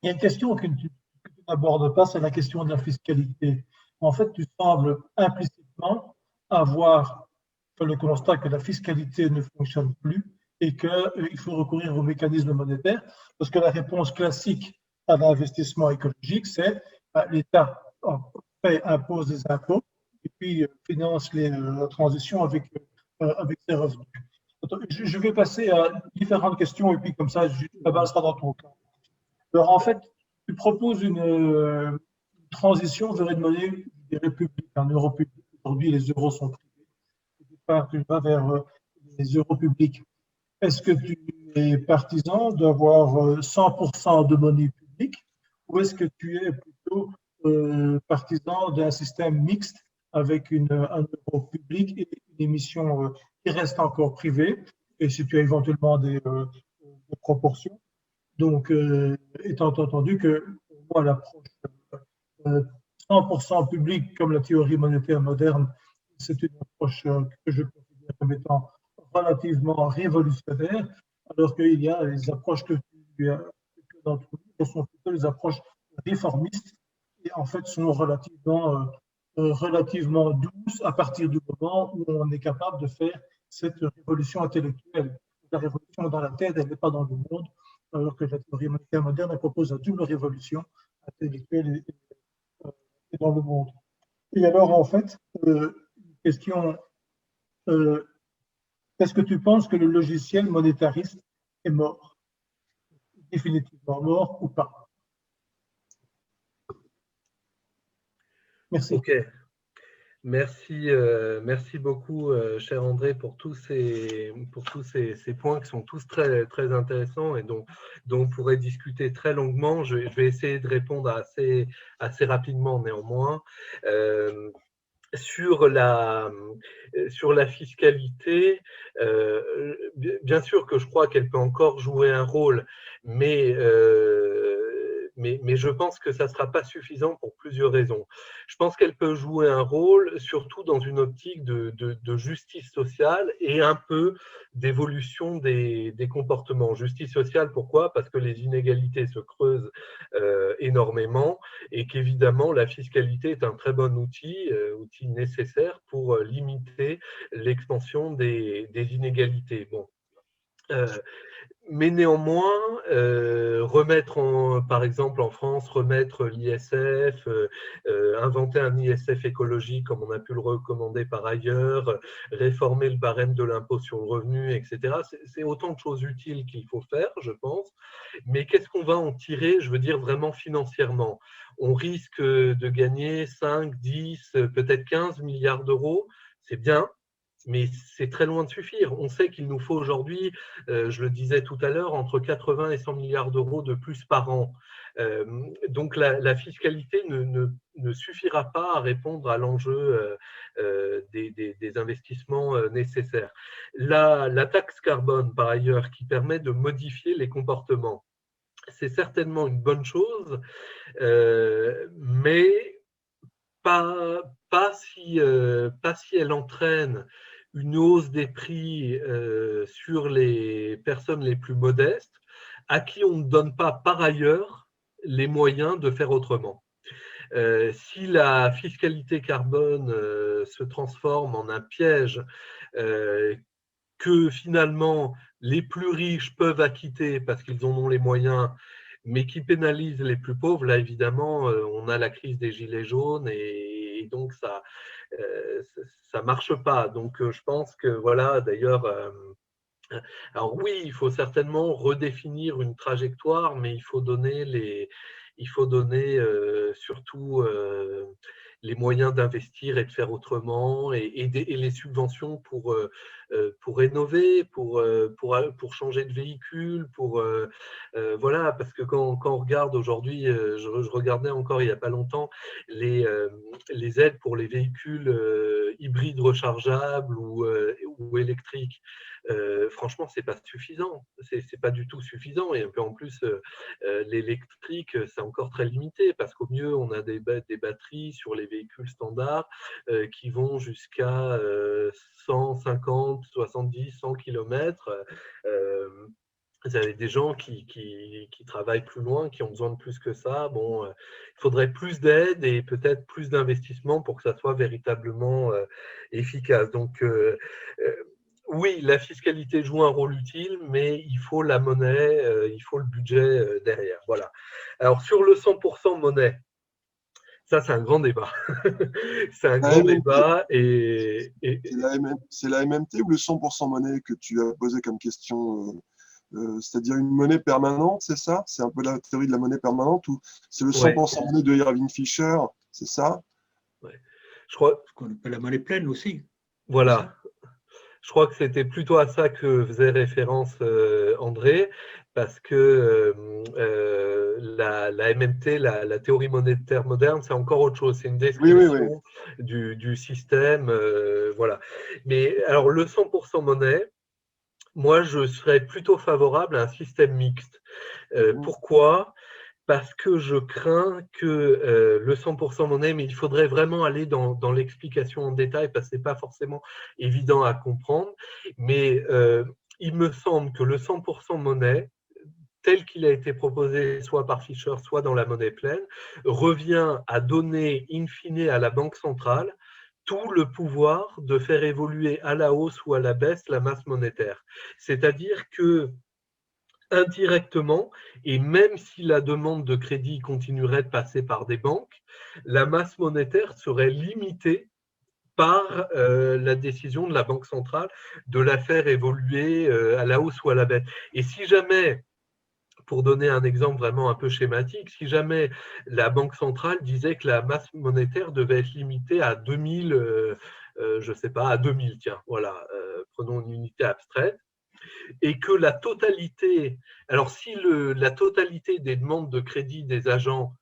y a une question que tu n'abordes pas, c'est la question de la fiscalité. En fait, tu sembles implicitement avoir fait le constat que la fiscalité ne fonctionne plus et qu'il faut recourir aux mécanismes monétaires, parce que la réponse classique à l'investissement écologique, c'est l'État impose des impôts et puis finance la transition avec ses revenus. Je vais passer à différentes questions et puis comme ça, la balle sera dans ton cas. Alors en fait, tu proposes une transition vers une monnaie des républiques, un euro public. Aujourd'hui, les euros sont privés. Tu vas vers les euros publics. Est-ce que tu es partisan d'avoir 100% de monnaie publique ou est-ce que tu es plutôt partisan d'un système mixte avec un euro public et une émission qui reste encore privée et si tu as éventuellement des proportions. Donc, étant entendu que pour moi, l'approche 100% publique comme la théorie monétaire moderne, c'est une approche que je considère comme étant relativement révolutionnaire, alors qu'il y a les approches que tu as sont plutôt les approches réformistes et en fait sont relativement douces à partir du moment où on est capable de faire cette révolution intellectuelle. La révolution est dans la tête, elle n'est pas dans le monde, alors que la théorie monétaire moderne elle propose la double révolution intellectuelle et dans le monde. Et alors, en fait, question, est-ce que tu penses que le logiciel monétariste est mort, définitivement mort ou pas? Merci. Ok. Merci, merci beaucoup, cher André, pour tous ces points qui sont tous très, très intéressants et dont on pourrait discuter très longuement. Je vais essayer de répondre assez rapidement néanmoins. Sur la fiscalité, bien sûr que je crois qu'elle peut encore jouer un rôle, mais je pense que ça ne sera pas suffisant pour plusieurs raisons. Je pense qu'elle peut jouer un rôle surtout dans une optique de justice sociale et un peu d'évolution des comportements. Justice sociale, pourquoi? Parce que les inégalités se creusent énormément et qu'évidemment la fiscalité est un très bon outil nécessaire pour limiter l'expansion des inégalités. Bon. Mais néanmoins, par exemple en France, remettre l'ISF, inventer un ISF écologique comme on a pu le recommander par ailleurs, réformer le barème de l'impôt sur le revenu, etc. C'est autant de choses utiles qu'il faut faire, je pense. Mais qu'est-ce qu'on va en tirer, je veux dire vraiment financièrement? On risque de gagner 5, 10, peut-être 15 milliards d'euros, c'est bien. Mais c'est très loin de suffire. On sait qu'il nous faut aujourd'hui, je le disais tout à l'heure, entre 80 et 100 milliards d'euros de plus par an. Donc la fiscalité ne suffira pas à répondre à l'enjeu des investissements nécessaires. La taxe carbone, par ailleurs, qui permet de modifier les comportements, c'est certainement une bonne chose, mais pas si elle entraîne une hausse des prix sur les personnes les plus modestes, à qui on ne donne pas par ailleurs les moyens de faire autrement. Si la fiscalité carbone se transforme en un piège que finalement les plus riches peuvent acquitter parce qu'ils en ont les moyens, mais qui pénalise les plus pauvres, là évidemment, on a la crise des gilets jaunes et donc ça marche pas. Donc je pense que voilà, d'ailleurs, alors oui, il faut certainement redéfinir une trajectoire, mais il faut donner surtout les moyens d'investir et de faire autrement et les subventions pour rénover, pour changer de véhicule, voilà, parce que quand on regarde aujourd'hui, je regardais encore il n'y a pas longtemps les aides pour les véhicules hybrides rechargeables ou électriques. Franchement, c'est pas suffisant. C'est pas du tout suffisant. Et en plus, l'électrique, c'est encore très limité parce qu'au mieux, on a des batteries sur les véhicules standards qui vont jusqu'à 150, 70, 100 km. Vous avez des gens qui travaillent plus loin, qui ont besoin de plus que ça. Bon, il faudrait plus d'aide et peut-être plus d'investissement pour que ça soit véritablement efficace. Donc, oui, la fiscalité joue un rôle utile, mais il faut la monnaie, il faut le budget derrière. Voilà. Alors, sur le 100% monnaie, ça, c'est un grand débat. C'est un grand débat. C'est la MMT ou le 100% monnaie que tu as posé comme question c'est-à-dire une monnaie permanente, c'est ça? C'est un peu la théorie de la monnaie permanente ou c'est le 100% monnaie de Irving Fisher, c'est ça? Ouais. Je crois ce qu'on appelle la monnaie pleine aussi. Voilà. Je crois que c'était plutôt à ça que faisait référence André, parce que la MMT, la théorie monétaire moderne, c'est encore autre chose. C'est une description du système. Voilà. Mais alors, le 100% monnaie, moi, je serais plutôt favorable à un système mixte. Pourquoi ? Parce que je crains que le 100% monnaie, mais il faudrait vraiment aller dans l'explication en détail, parce que ce n'est pas forcément évident à comprendre, mais il me semble que le 100% monnaie, tel qu'il a été proposé soit par Fischer, soit dans la monnaie pleine, revient à donner in fine à la Banque centrale tout le pouvoir de faire évoluer à la hausse ou à la baisse la masse monétaire. C'est-à-dire que indirectement, et même si la demande de crédit continuerait de passer par des banques, la masse monétaire serait limitée par la décision de la Banque centrale de la faire évoluer à la hausse ou à la baisse. Et si jamais, pour donner un exemple vraiment un peu schématique, si jamais la Banque centrale disait que la masse monétaire devait être limitée à 2000, je ne sais pas, à 2000, tiens, voilà, prenons une unité abstraite, et que la totalité, alors si la totalité des demandes de crédit des agents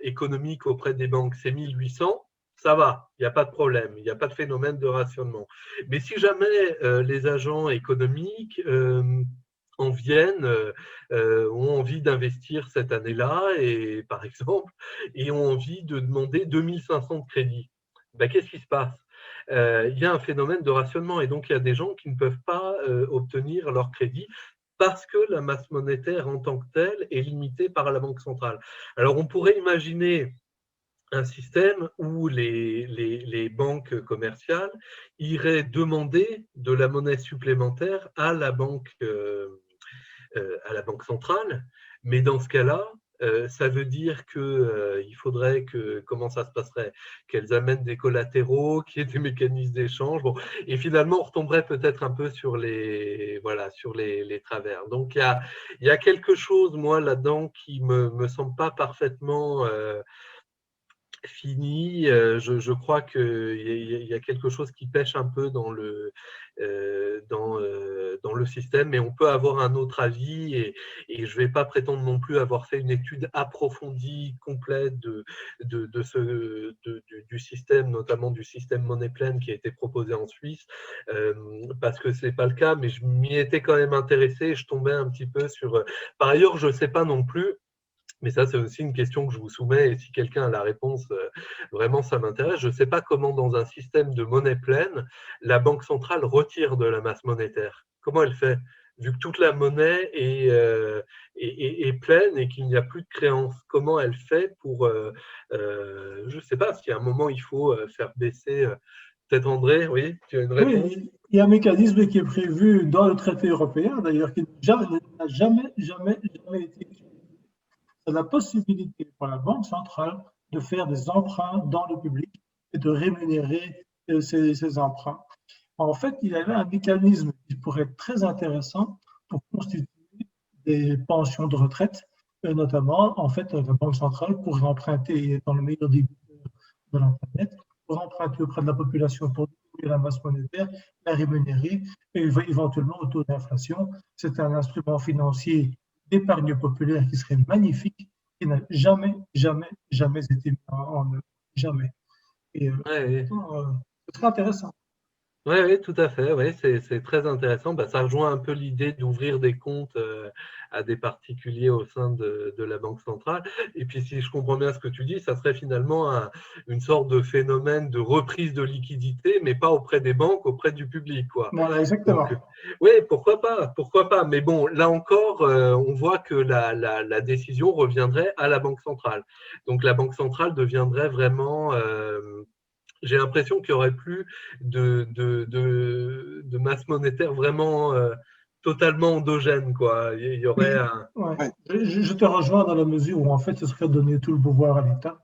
économiques auprès des banques, c'est 1800, ça va, il n'y a pas de problème, il n'y a pas de phénomène de rationnement. Mais si jamais les agents économiques en viennent, ont envie d'investir cette année-là, et par exemple, et ont envie de demander 2500 de crédit, ben, qu'est-ce qui se passe ? Il y a un phénomène de rationnement, et donc il y a des gens qui ne peuvent pas obtenir leur crédit parce que la masse monétaire en tant que telle est limitée par la Banque centrale. Alors on pourrait imaginer un système où les banques commerciales iraient demander de la monnaie supplémentaire à la banque centrale, mais dans ce cas-là, ça veut dire qu'il faudrait que, comment ça se passerait, qu'elles amènent des collatéraux, qu'il y ait des mécanismes d'échange, bon, et finalement on retomberait peut-être un peu sur les travers. Donc il y a quelque chose, moi, là-dedans qui me semble pas parfaitement fini. Je crois qu'il y a quelque chose qui pêche un peu dans le système, mais on peut avoir un autre avis, et je ne vais pas prétendre non plus avoir fait une étude approfondie, complète du système, notamment du système monnaie pleine qui a été proposé en Suisse, parce que ce n'est pas le cas, mais je m'y étais quand même intéressé, et je tombais un petit peu sur… Par ailleurs, je ne sais pas non plus, mais ça, c'est aussi une question que je vous soumets, et si quelqu'un a la réponse, vraiment, ça m'intéresse. Je ne sais pas comment, dans un système de monnaie pleine, la Banque centrale retire de la masse monétaire. Comment elle fait ? Vu que toute la monnaie est pleine et qu'il n'y a plus de créances, comment elle fait pour… je ne sais pas, s'il y a un moment, il faut faire baisser… Peut-être André, oui, tu as une réponse ? Oui, il y a un mécanisme qui est prévu dans le traité européen, d'ailleurs, qui n'a jamais été utilisé. C'est la possibilité pour la Banque centrale de faire des emprunts dans le public et de rémunérer ces emprunts. En fait, il y avait un mécanisme qui pourrait être très intéressant pour constituer des pensions de retraite, notamment, en fait, la Banque centrale pourrait emprunter, dans le meilleur des de la planète, pour emprunter auprès de la population pour diminuer la masse monétaire, la rémunérer, et éventuellement au taux d'inflation. C'est un instrument financier d'épargne populaire qui serait magnifique, qui n'a jamais été mis en œuvre. Jamais. Et ce serait intéressant. Oui, tout à fait. Ouais, c'est très intéressant. Bah, ça rejoint un peu l'idée d'ouvrir des comptes à des particuliers au sein de la Banque centrale. Et puis, si je comprends bien ce que tu dis, ça serait finalement une sorte de phénomène de reprise de liquidité, mais pas auprès des banques, auprès du public, quoi. Voilà, exactement. Donc, oui, pourquoi pas. Mais bon, là encore, on voit que la décision reviendrait à la Banque centrale. Donc, la Banque centrale deviendrait vraiment… j'ai l'impression qu'il n'y aurait plus de masse monétaire vraiment totalement endogène, quoi. Il y aurait un… Ouais. Je te rejoins dans la mesure où, en fait, ce serait donner tout le pouvoir à l'État.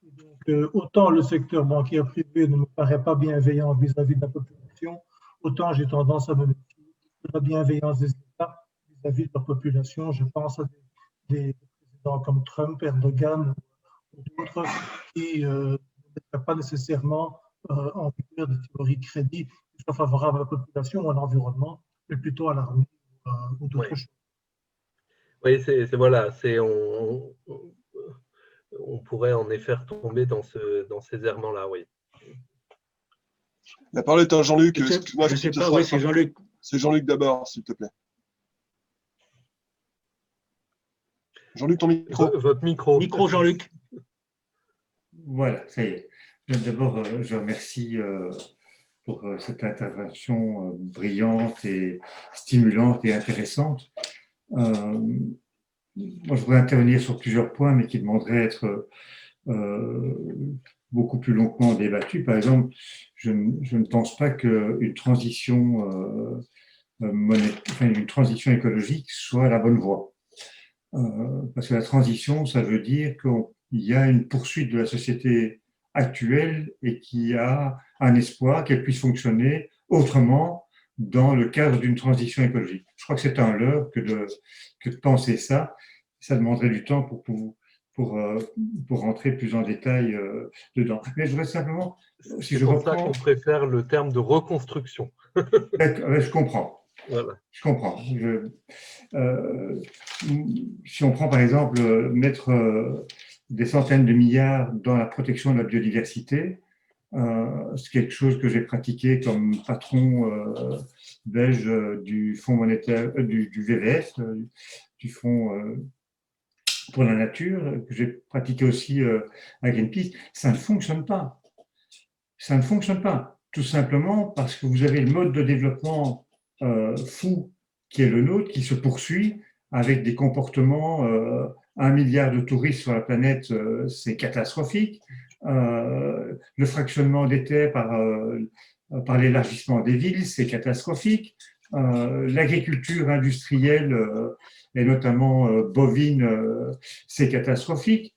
Donc, autant le secteur bancaire privé ne me paraît pas bienveillant vis-à-vis de la population, autant j'ai tendance à me méfier de la bienveillance des États vis-à-vis de la population. Je pense à des présidents comme Trump, Erdogan ou d'autres qui ne mettraient pas nécessairement en vigueur de théorie de crédit qui soit favorable à la population ou à l'environnement, mais plutôt à l'armée ou d'autres choses. Oui, voilà, on pourrait en effet retomber dans ces errements-là, oui. La parole est à Jean-Luc. Je ne sais pas, oui, c'est Jean-Luc. C'est Jean-Luc d'abord, s'il te plaît. Jean-Luc, ton micro. Votre micro. Micro, Jean-Luc. Voilà, ça y est. D'abord, je remercie pour cette intervention brillante et stimulante et intéressante. Moi, je voudrais intervenir sur plusieurs points, mais qui demanderaient être beaucoup plus longuement débattus. Par exemple, je ne pense pas qu'une transition une transition écologique soit la bonne voie. Parce que la transition, ça veut dire qu'il y a une poursuite de la société actuelle et qu'il y a un espoir qu'elle puisse fonctionner autrement dans le cadre d'une transition écologique. Je crois que c'est un leurre que de penser ça. Ça demanderait du temps pour rentrer plus en détail dedans. Mais je voudrais simplement, si je reprends… C'est pour ça qu'on préfère le terme de reconstruction. Je comprends. Voilà. Je comprends. Si on prend par exemple mettre des centaines de milliards dans la protection de la biodiversité, c'est quelque chose que j'ai pratiqué comme patron belge du Fonds monétaire, du VVF, du Fonds pour la nature, que j'ai pratiqué aussi à Greenpeace. Ça ne fonctionne pas. Ça ne fonctionne pas. Tout simplement parce que vous avez le mode de développement fou qui est le nôtre, qui se poursuit avec des comportements, 1 milliard de touristes sur la planète, c'est catastrophique. Le fractionnement des terres par l'élargissement des villes, c'est catastrophique. L'agriculture industrielle, et notamment bovine, c'est catastrophique.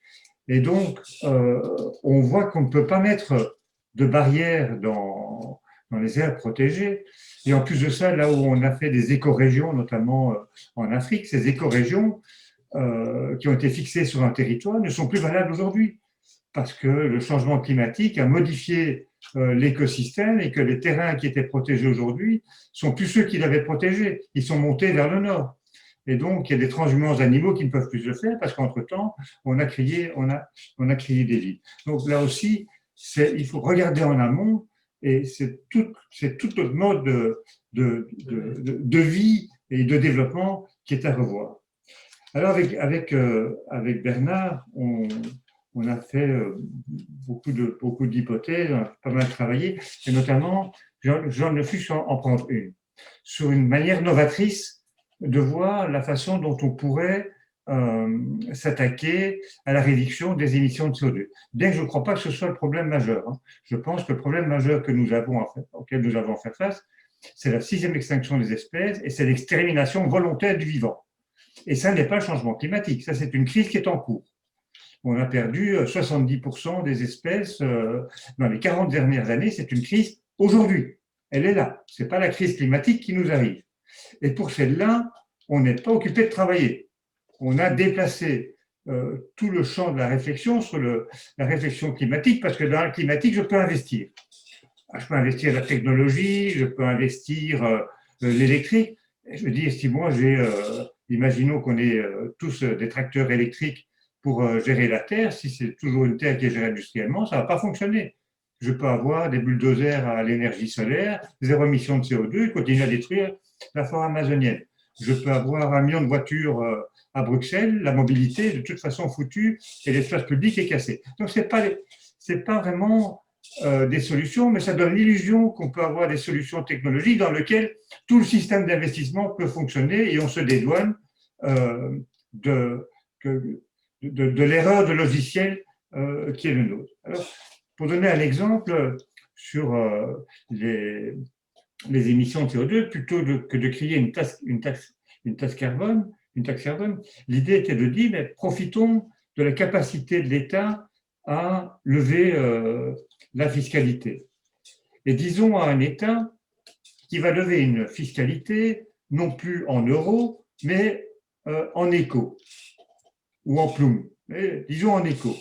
Et donc, on voit qu'on ne peut pas mettre de barrières dans les aires protégées. Et en plus de ça, là où on a fait des écorégions, notamment en Afrique, ces écorégions qui ont été fixées sur un territoire ne sont plus valables aujourd'hui parce que le changement climatique a modifié l'écosystème et que les terrains qui étaient protégés aujourd'hui sont plus ceux qui l'avaient protégé. Ils sont montés vers le nord. Et donc, il y a des transhumances d'animaux qui ne peuvent plus le faire parce qu'entre-temps, on a créé des villes. Donc là aussi, il faut regarder en amont et c'est tout notre mode de vie et de développement qui est à revoir. Alors, avec Bernard, on a fait beaucoup d'hypothèses, on a pas mal travaillé, et notamment, j'en ai pu en prendre une, sur une manière novatrice de voir la façon dont on pourrait s'attaquer à la réduction des émissions de CO2. Bien que je ne crois pas que ce soit le problème majeur. Je pense que le problème majeur auquel nous avons à faire face, c'est la 6e extinction des espèces et c'est l'extermination volontaire du vivant. Et ça n'est pas le changement climatique, ça c'est une crise qui est en cours. On a perdu 70% des espèces dans les 40 dernières années, c'est une crise aujourd'hui. Elle est là, ce n'est pas la crise climatique qui nous arrive. Et pour celle-là, on n'est pas occupé de travailler. On a déplacé tout le champ de la réflexion sur la réflexion climatique, parce que dans le climatique, je peux investir. Je peux investir la technologie, je peux investir l'électrique. Je veux dire, si moi imaginons qu'on ait tous des tracteurs électriques pour gérer la terre, si c'est toujours une terre qui est gérée industriellement, ça ne va pas fonctionner. Je peux avoir des bulldozers à l'énergie solaire, zéro émission de CO2, et continuer à détruire la forêt amazonienne. Je peux avoir 1 million de voitures à Bruxelles, la mobilité est de toute façon foutue et l'espace public est cassé. Donc, ce n'est pas vraiment des solutions, mais ça donne l'illusion qu'on peut avoir des solutions technologiques dans lesquelles tout le système d'investissement peut fonctionner et on se dédouane de l'erreur de logiciel qui est le nôtre. Alors, pour donner un exemple sur les émissions de CO2, plutôt que de créer une taxe carbone, l'idée était de dire, mais profitons de la capacité de l'État à lever la fiscalité. Et disons à un État qui va lever une fiscalité non plus en euros, mais en éco ou en plume, disons en éco.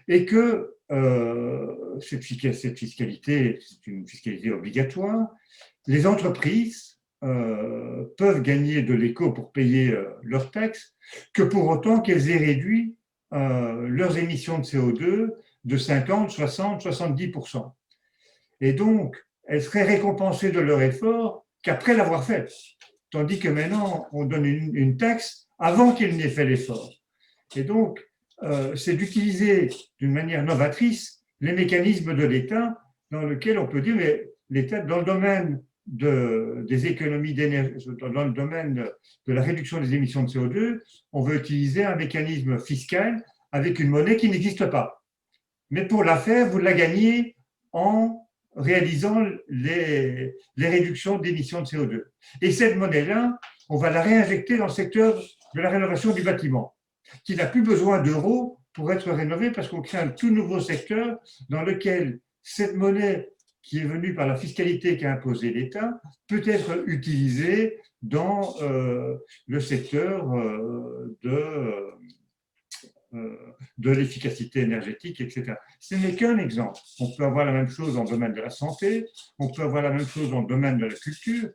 Et que cette fiscalité, c'est une fiscalité obligatoire. Les entreprises peuvent gagner de l'éco pour payer leurs taxes, que pour autant qu'elles aient réduit leurs émissions de CO2 de 50, 60, 70%. Et donc, elles seraient récompensées de leur effort qu'après l'avoir fait. Tandis que maintenant, on donne une taxe avant qu'elles n'aient fait l'effort. Et donc, c'est d'utiliser d'une manière novatrice les mécanismes de l'État dans lequel on peut dire, mais l'État, dans le domaine des économies d'énergie, dans le domaine de la réduction des émissions de CO2, on veut utiliser un mécanisme fiscal avec une monnaie qui n'existe pas. Mais pour la faire, vous la gagnez en réalisant les réductions d'émissions de CO2. Et cette monnaie-là, on va la réinjecter dans le secteur de la rénovation du bâtiment, qui n'a plus besoin d'euros pour être rénové parce qu'on crée un tout nouveau secteur dans lequel cette monnaie qui est venue par la fiscalité qu'a imposée l'État peut être utilisée dans le secteur de l'efficacité énergétique, etc. Ce n'est qu'un exemple. On peut avoir la même chose dans le domaine de la santé, on peut avoir la même chose dans le domaine de la culture,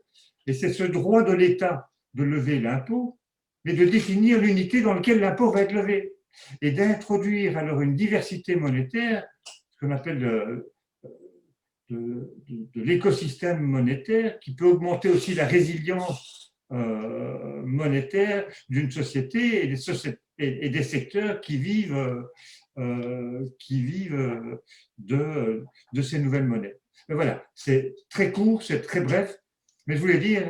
et c'est ce droit de l'État de lever l'impôt, mais de définir l'unité dans laquelle l'impôt va être levé, et d'introduire alors une diversité monétaire, ce qu'on appelle de l'écosystème monétaire, qui peut augmenter aussi la résilience monétaire d'une société et des secteurs qui vivent de ces nouvelles monnaies. Mais voilà, c'est très court, c'est très bref, mais je voulais dire,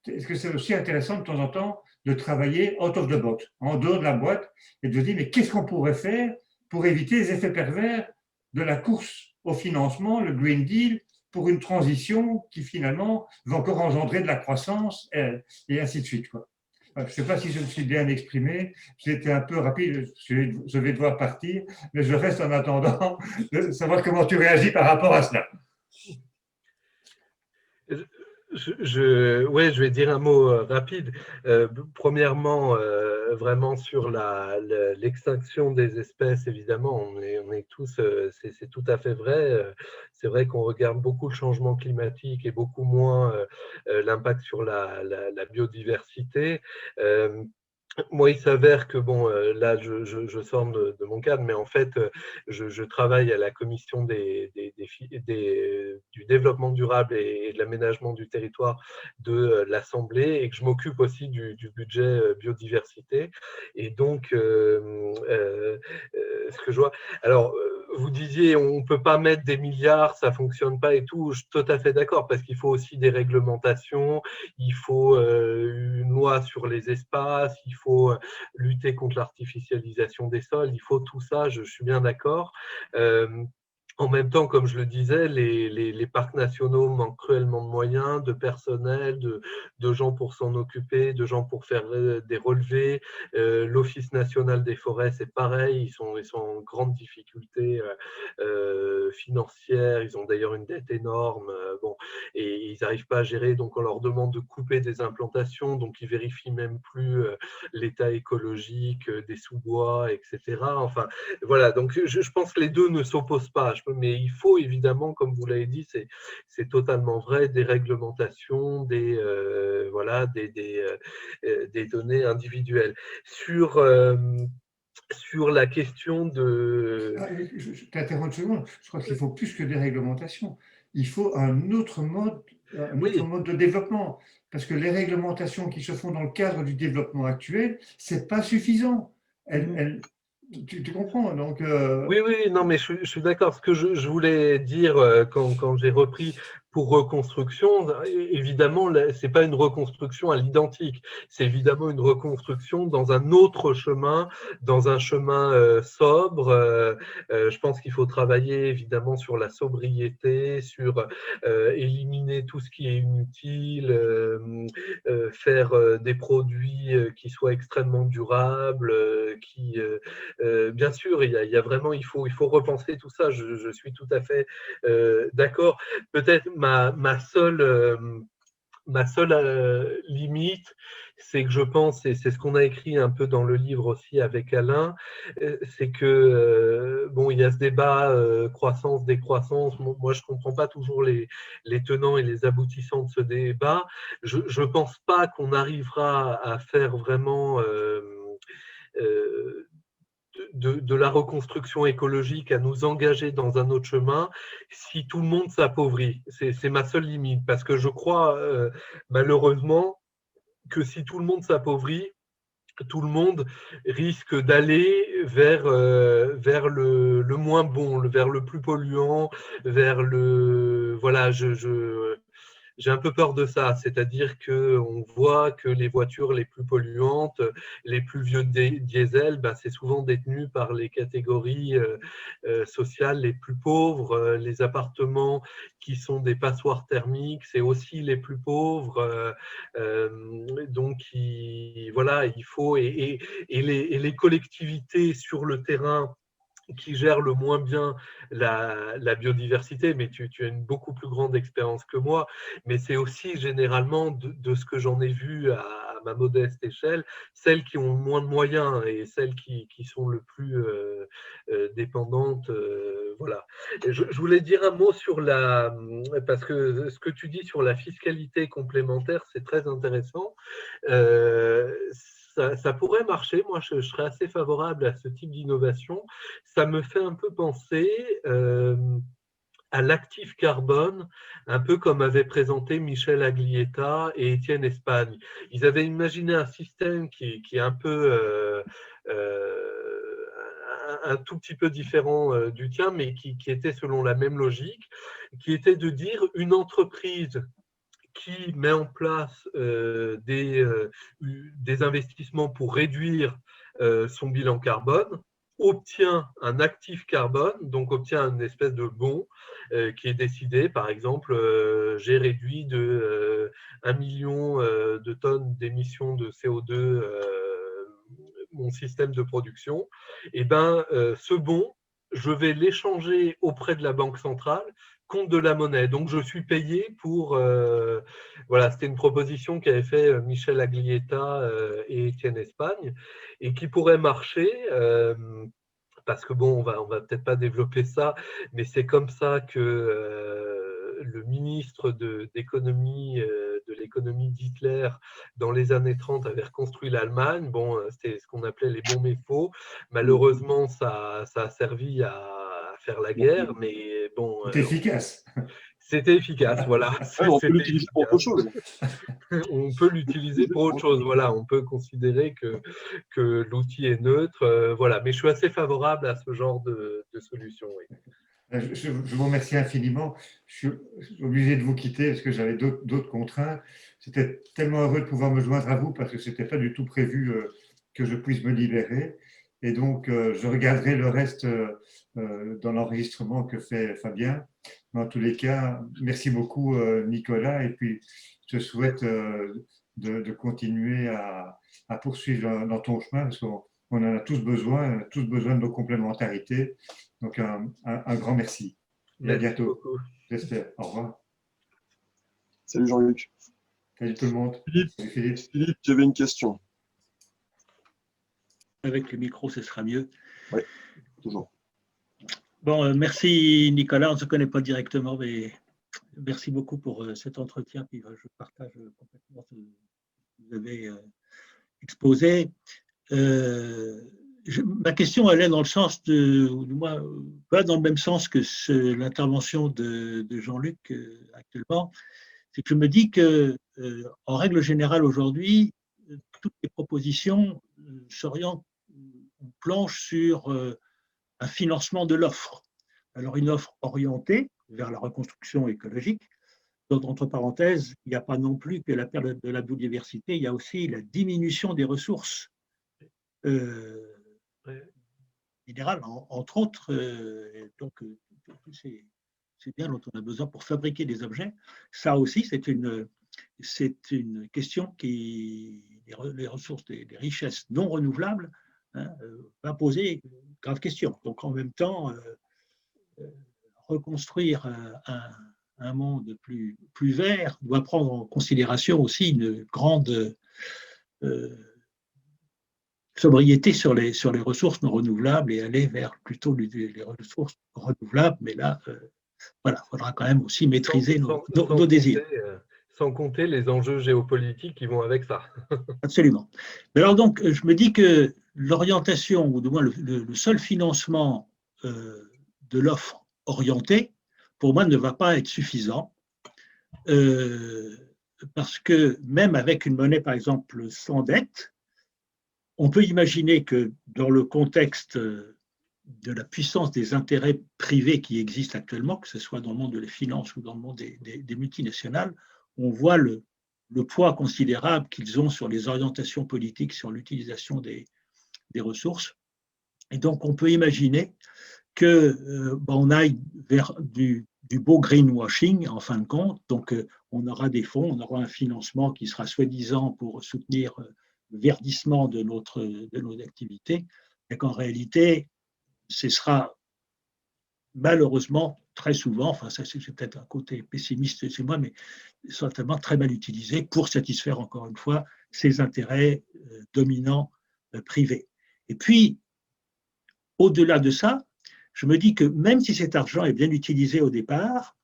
est-ce que c'est aussi intéressant de temps en temps de travailler out of the box, en dehors de la boîte, et de dire, mais qu'est-ce qu'on pourrait faire pour éviter les effets pervers de la course au financement, le Green Deal, pour une transition qui finalement va encore engendrer de la croissance et ainsi de suite, quoi. Je ne sais pas si je me suis bien exprimé, j'étais un peu rapide, je vais devoir partir, mais je reste en attendant de savoir comment tu réagis par rapport à cela. Ouais, je vais dire un mot rapide. Premièrement, vraiment sur l'extinction des espèces, évidemment, on est tous, c'est tout à fait vrai. C'est vrai qu'on regarde beaucoup le changement climatique et beaucoup moins l'impact sur la biodiversité. Moi, il s'avère que, bon, là, je sors de mon cadre, mais en fait, je travaille à la commission du développement durable et de l'aménagement du territoire de l'Assemblée et que je m'occupe aussi du budget biodiversité. Et donc, ce que je vois… Alors, vous disiez, on ne peut pas mettre des milliards, ça ne fonctionne pas et tout. Je suis tout à fait d'accord, parce qu'il faut aussi des réglementations, il faut une loi sur les espaces, il faut lutter contre l'artificialisation des sols, il faut tout ça, je suis bien d'accord. En même temps, comme je le disais, les parcs nationaux manquent cruellement de moyens, de personnel, de gens pour s'en occuper, de gens pour faire des relevés. L'Office national des forêts, c'est pareil, ils sont en grande difficulté financière, ils ont d'ailleurs une dette énorme, bon, et ils n'arrivent pas à gérer, donc on leur demande de couper des implantations, donc ils vérifient même plus l'état écologique des sous-bois, etc. Enfin, voilà, donc je pense que les deux ne s'opposent pas. Mais il faut évidemment, comme vous l'avez dit, c'est totalement vrai, des réglementations, des données individuelles. Sur la question de… Je t'interromps une seconde, je crois qu'il faut plus que des réglementations. Il faut un autre mode de développement. Parce que les réglementations qui se font dans le cadre du développement actuel, ce n'est pas suffisant. Tu comprends donc, Oui, non, mais je suis d'accord. Ce que je voulais dire quand j'ai repris pour reconstruction, évidemment, ce n'est pas une reconstruction à l'identique. C'est évidemment une reconstruction dans un autre chemin, dans un chemin sobre. Je pense qu'il faut travailler évidemment sur la sobriété, sur éliminer tout ce qui est inutile, faire des produits qui soient extrêmement durables, bien sûr, il y a vraiment, il faut repenser tout ça. Je suis tout à fait d'accord. Peut-être ma seule Ma seule limite, c'est que je pense, et c'est ce qu'on a écrit un peu dans le livre aussi avec Alain, c'est que, bon, il y a ce débat croissance-décroissance. Moi, je ne comprends pas toujours les tenants et les aboutissants de ce débat. Je ne pense pas qu'on arrivera à faire vraiment de la reconstruction écologique, à nous engager dans un autre chemin, si tout le monde s'appauvrit. C'est ma seule limite, parce que je crois malheureusement que si tout le monde s'appauvrit, tout le monde risque d'aller vers le moins bon, vers le plus polluant, vers le… Voilà, j'ai un peu peur de ça, c'est-à-dire qu'on voit que les voitures les plus polluantes, les plus vieux diesel, ben, c'est souvent détenu par les catégories sociales les plus pauvres. Les appartements qui sont des passoires thermiques, c'est aussi les plus pauvres. Donc, voilà, il faut… Et les collectivités sur le terrain qui gère le moins bien la biodiversité, mais tu as une beaucoup plus grande expérience que moi, mais c'est aussi généralement de ce que j'en ai vu à ma modeste échelle, celles qui ont le moins de moyens et celles qui sont le plus dépendantes. Voilà. Je voulais dire un mot sur parce que ce que tu dis sur la fiscalité complémentaire, c'est très intéressant. Ça pourrait marcher. Moi, je serais assez favorable à ce type d'innovation. Ça me fait un peu penser à l'actif carbone, un peu comme avaient présenté Michel Aglietta et Étienne Espagne. Ils avaient imaginé un système qui est un peu… un tout petit peu différent du tien, mais qui était selon la même logique, qui était de dire une entreprise qui met en place des investissements pour réduire son bilan carbone, obtient un actif carbone, donc obtient une espèce de bon qui est décidé. Par exemple, j'ai réduit de 1 million de tonnes d'émissions de CO2 mon système de production. Et ben, ce bon, je vais l'échanger auprès de la Banque centrale contre de la monnaie. Donc, je suis payé pour… voilà, c'était une proposition qu'avaient fait Michel Aglietta et Étienne Espagne et qui pourrait marcher parce que, bon, on va peut-être pas développer ça, mais c'est comme ça que le ministre de l'économie d'Hitler, dans les années 30, avait reconstruit l'Allemagne. Bon, c'était ce qu'on appelait les bons mais faux. Malheureusement, ça a servi à faire la guerre, mais bon… C'était efficace. C'était efficace, voilà. Ouais, on peut l'utiliser pour autre chose. On peut l'utiliser pour autre chose, voilà. On peut considérer que l'outil est neutre, voilà. Mais je suis assez favorable à ce genre de solution, oui. Je vous remercie infiniment. Je suis obligé de vous quitter parce que j'avais d'autres contraintes. C'était tellement heureux de pouvoir me joindre à vous parce que ce n'était pas du tout prévu que je puisse me libérer. Et donc, je regarderai le reste dans l'enregistrement que fait Fabien. Mais en tous les cas, merci beaucoup Nicolas. Et puis, je te souhaite de continuer à poursuivre dans ton chemin parce qu'on en a tous besoin de nos complémentarités. Donc, un grand merci. Et à bientôt, beaucoup. J'espère. Au revoir. Salut Jean-Luc. Salut tout le monde. Salut Philippe. Philippe, tu avais une question. Avec le micro, ce sera mieux. Oui, toujours. Bon, merci Nicolas. On ne se connaît pas directement, mais merci beaucoup pour cet entretien. Puis je partage complètement ce que vous avez exposé. Ma question allait dans le sens pas dans le même sens que l'intervention de Jean-Luc actuellement. C'est que je me dis que, en règle générale aujourd'hui, toutes les propositions s'orientent, on planche sur un financement de l'offre. Alors une offre orientée vers la reconstruction écologique. Entre parenthèses, il n'y a pas non plus que la perte de la biodiversité, il y a aussi la diminution des ressources minérales, entre autres. Donc, c'est bien dont on a besoin pour fabriquer des objets. Ça aussi, c'est une question qui, les ressources, des richesses non renouvelables, va poser une grave question. Donc, en même temps, reconstruire un monde plus vert doit prendre en considération aussi une grande sobriété sur les ressources non renouvelables et aller vers plutôt les ressources renouvelables. Mais là, voilà, il faudra quand même aussi maîtriser nos désirs. Sans compter les enjeux géopolitiques qui vont avec ça. Absolument. Mais alors donc, je me dis que l'orientation, ou du moins le seul financement de l'offre orientée, pour moi, ne va pas être suffisant. Parce que même avec une monnaie, par exemple, sans dette, on peut imaginer que dans le contexte de la puissance des intérêts privés qui existent actuellement, que ce soit dans le monde des finances ou dans le monde des multinationales, on voit le poids considérable qu'ils ont sur les orientations politiques, sur l'utilisation des ressources. Et donc, on peut imaginer qu'on aille vers du beau greenwashing, en fin de compte. Donc, on aura des fonds, on aura un financement qui sera soi-disant pour soutenir le verdissement de nos activités, mais qu'en réalité, ce sera malheureusement très souvent, enfin ça c'est peut-être un côté pessimiste chez moi, mais certainement très mal utilisé pour satisfaire encore une fois ces intérêts dominants privés. Et puis, au-delà de ça, je me dis que même si cet argent est bien utilisé au départ,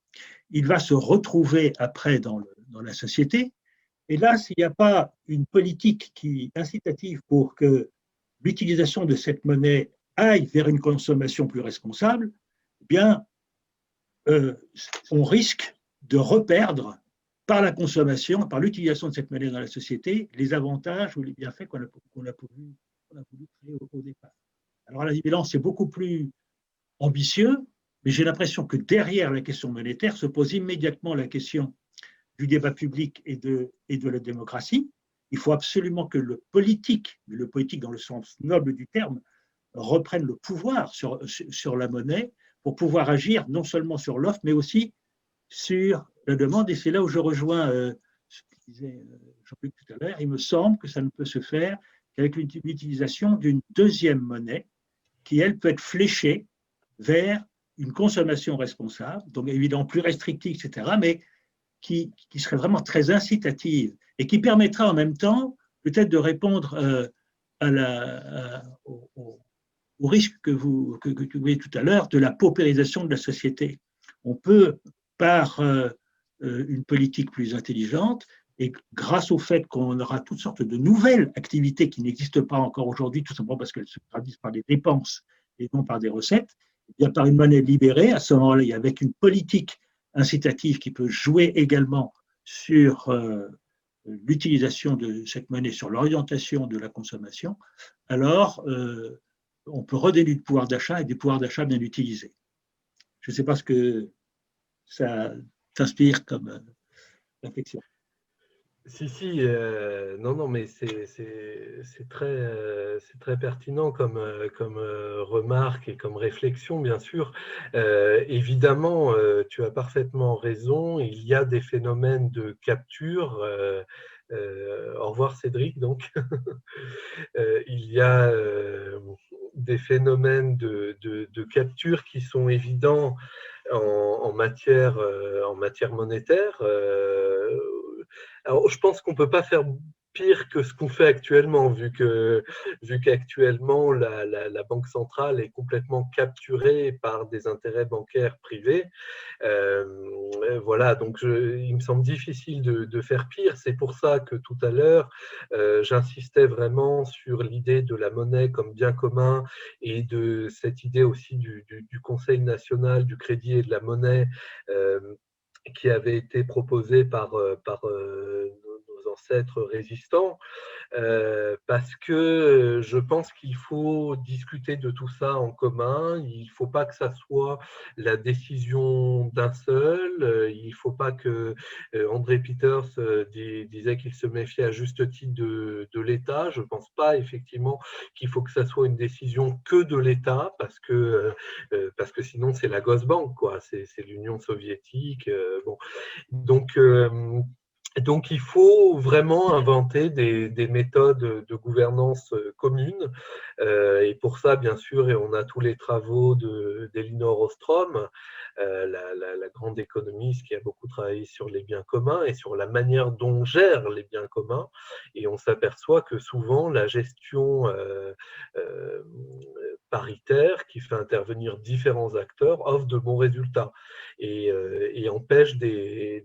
il va se retrouver après dans la société. Et là, s'il n'y a pas une politique incitative pour que l'utilisation de cette monnaie aille vers une consommation plus responsable, eh bien, on risque de reperdre par la consommation, par l'utilisation de cette monnaie dans la société, les avantages ou les bienfaits qu'on a voulu créer au départ. Alors, la bilan, c'est beaucoup plus ambitieux, mais j'ai l'impression que derrière la question monétaire se pose immédiatement la question du débat public et de la démocratie. Il faut absolument que le politique dans le sens noble du terme, reprenne le pouvoir sur la monnaie pour pouvoir agir non seulement sur l'offre, mais aussi sur la demande. Et c'est là où je rejoins ce que disait Jean-Luc tout à l'heure. Il me semble que ça ne peut se faire qu'avec l'utilisation d'une deuxième monnaie qui, elle, peut être fléchée vers une consommation responsable, donc évidemment plus restrictive, etc., mais qui serait vraiment très incitative et qui permettra en même temps peut-être de répondre au risque que vous voyez tout à l'heure de la paupérisation de la société. On peut, par une politique plus intelligente, et grâce au fait qu'on aura toutes sortes de nouvelles activités qui n'existent pas encore aujourd'hui, tout simplement parce qu'elles se traduisent par des dépenses et non par des recettes, et bien par une monnaie libérée, à ce moment-là, avec une politique incitative qui peut jouer également sur l'utilisation de cette monnaie, sur l'orientation de la consommation, alors on peut redonner du pouvoir d'achat et des pouvoirs d'achat bien utilisés. Je ne sais pas ce que ça t'inspire comme réflexion. Si, non, mais c'est très pertinent comme remarque et comme réflexion, bien sûr. Évidemment, tu as parfaitement raison, il y a des phénomènes de capture. Au revoir Cédric, donc. Il y a des phénomènes de capture qui sont évidents en matière monétaire. Alors, je pense qu'on ne peut pas faire pire que ce qu'on fait actuellement, vu qu'actuellement, la Banque centrale est complètement capturée par des intérêts bancaires privés. Voilà, donc il me semble difficile de faire pire. C'est pour ça que tout à l'heure, j'insistais vraiment sur l'idée de la monnaie comme bien commun et de cette idée aussi du Conseil national du crédit et de la monnaie qui avait été proposé par nos ancêtres résistants, parce que je pense qu'il faut discuter de tout ça en commun. Il ne faut pas que ça soit la décision d'un seul. Il ne faut pas que André Peters disait qu'il se méfiait à juste titre de l'État. Je ne pense pas effectivement qu'il faut que ça soit une décision que de l'État, parce que sinon c'est la Gosbank, quoi. C'est l'Union soviétique. Bon. Donc Donc, il faut vraiment inventer des méthodes de gouvernance communes. Et pour ça, bien sûr, et on a tous les travaux d'Elinor Ostrom, la grande économiste qui a beaucoup travaillé sur les biens communs et sur la manière dont on gère les biens communs. Et on s'aperçoit que souvent, la gestion paritaire qui fait intervenir différents acteurs offre de bons résultats et empêche des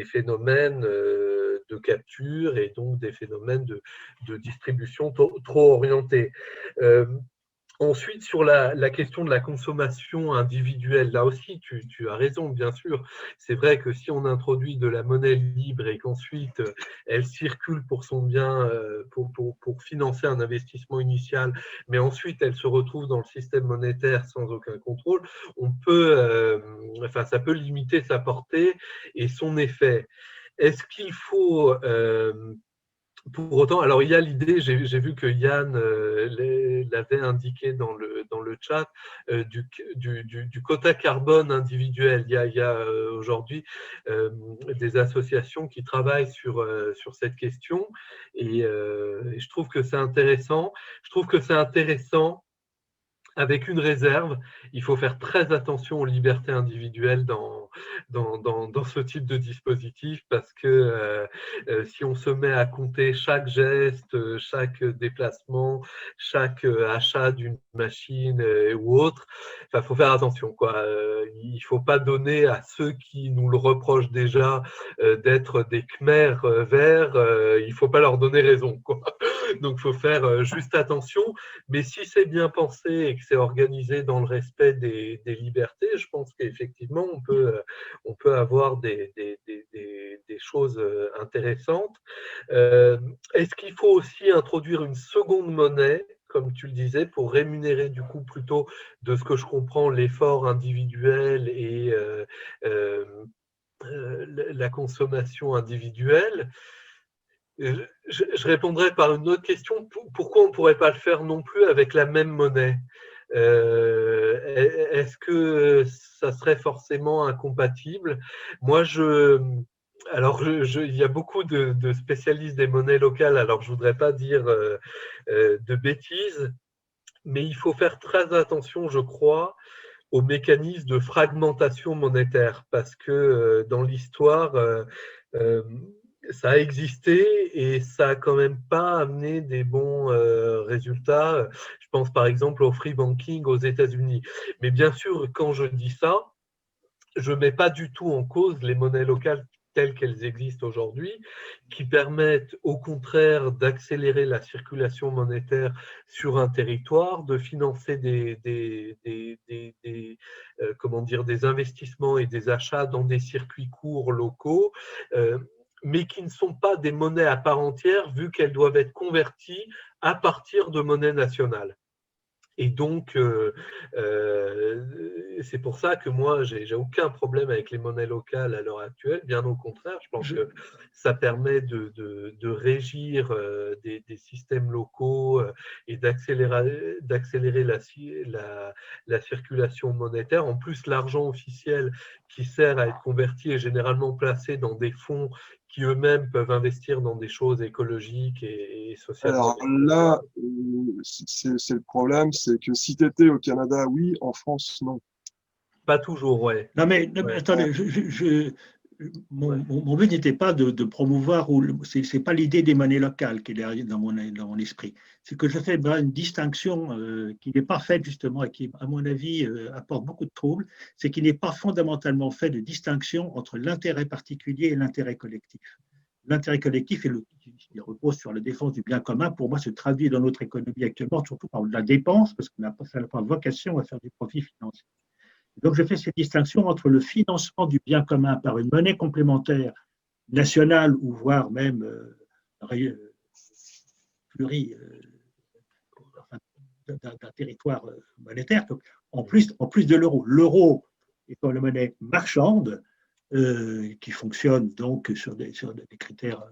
phénomènes de capture et donc des phénomènes de distribution trop orientés. Ensuite, sur la question de la consommation individuelle, là aussi, tu as raison, bien sûr. C'est vrai que si on introduit de la monnaie libre et qu'ensuite elle circule pour son bien, pour financer un investissement initial, mais ensuite elle se retrouve dans le système monétaire sans aucun contrôle, ça peut limiter sa portée et son effet. Est-ce qu'il faut... pour autant, alors il y a l'idée, j'ai vu que Yann l'avait indiqué dans le chat, du quota carbone individuel. Il y a aujourd'hui des associations qui travaillent sur cette question et je trouve que c'est intéressant. Je trouve que c'est intéressant avec une réserve. Il faut faire très attention aux libertés individuelles dans ce type de dispositif parce que si on se met à compter chaque geste, chaque déplacement, chaque achat d'une machine ou autre, il faut faire attention, quoi. Il ne faut pas donner à ceux qui nous le reprochent déjà d'être des Khmers verts, il ne faut pas leur donner raison, quoi. Donc, il faut faire juste attention. Mais si c'est bien pensé et que c'est organisé dans le respect des libertés, je pense qu'effectivement, on peut avoir des choses intéressantes. Est-ce qu'il faut aussi introduire une seconde monnaie, comme tu le disais, pour rémunérer du coup plutôt, de ce que je comprends, l'effort individuel et la consommation individuelle? Je répondrai par une autre question. Pourquoi on ne pourrait pas le faire non plus avec la même monnaie? Est-ce que ça serait forcément incompatible? Moi, il y a beaucoup de spécialistes des monnaies locales, alors je ne voudrais pas dire de bêtises, mais il faut faire très attention, je crois, aux mécanismes de fragmentation monétaire, parce que dans l'histoire, ça a existé et ça n'a quand même pas amené des bons résultats. Je pense par exemple au free banking aux États-Unis. Mais bien sûr, quand je dis ça, je ne mets pas du tout en cause les monnaies locales telles qu'elles existent aujourd'hui, qui permettent au contraire d'accélérer la circulation monétaire sur un territoire, de financer des investissements et des achats dans des circuits courts locaux, mais qui ne sont pas des monnaies à part entière, vu qu'elles doivent être converties à partir de monnaies nationales. Et donc, c'est pour ça que moi, j'ai aucun problème avec les monnaies locales à l'heure actuelle. Bien au contraire, je pense que ça permet de régir des systèmes locaux et d'accélérer la circulation monétaire. En plus, l'argent officiel qui sert à être converti est généralement placé dans des fonds qui eux-mêmes peuvent investir dans des choses écologiques et sociales. Alors là, c'est le problème, c'est que si tu étais au Canada, oui, en France, non. Pas toujours, ouais. Non, mais attendez, mon but n'était pas de promouvoir, ce n'est pas l'idée des monnaies locales qui est derrière dans mon esprit. C'est que je fais une distinction qui n'est pas faite justement et qui, à mon avis, apporte beaucoup de troubles. C'est qu'il n'est pas fondamentalement fait de distinction entre l'intérêt particulier et l'intérêt collectif. L'intérêt collectif, il repose sur la défense du bien commun, pour moi, se traduit dans notre économie actuellement, surtout par la dépense, parce que ça n'a pas vocation à faire du profit financier. Donc, je fais cette distinction entre le financement du bien commun par une monnaie complémentaire nationale ou voire même d'un territoire monétaire, donc, en plus de l'euro. L'euro étant la monnaie marchande qui fonctionne donc sur des critères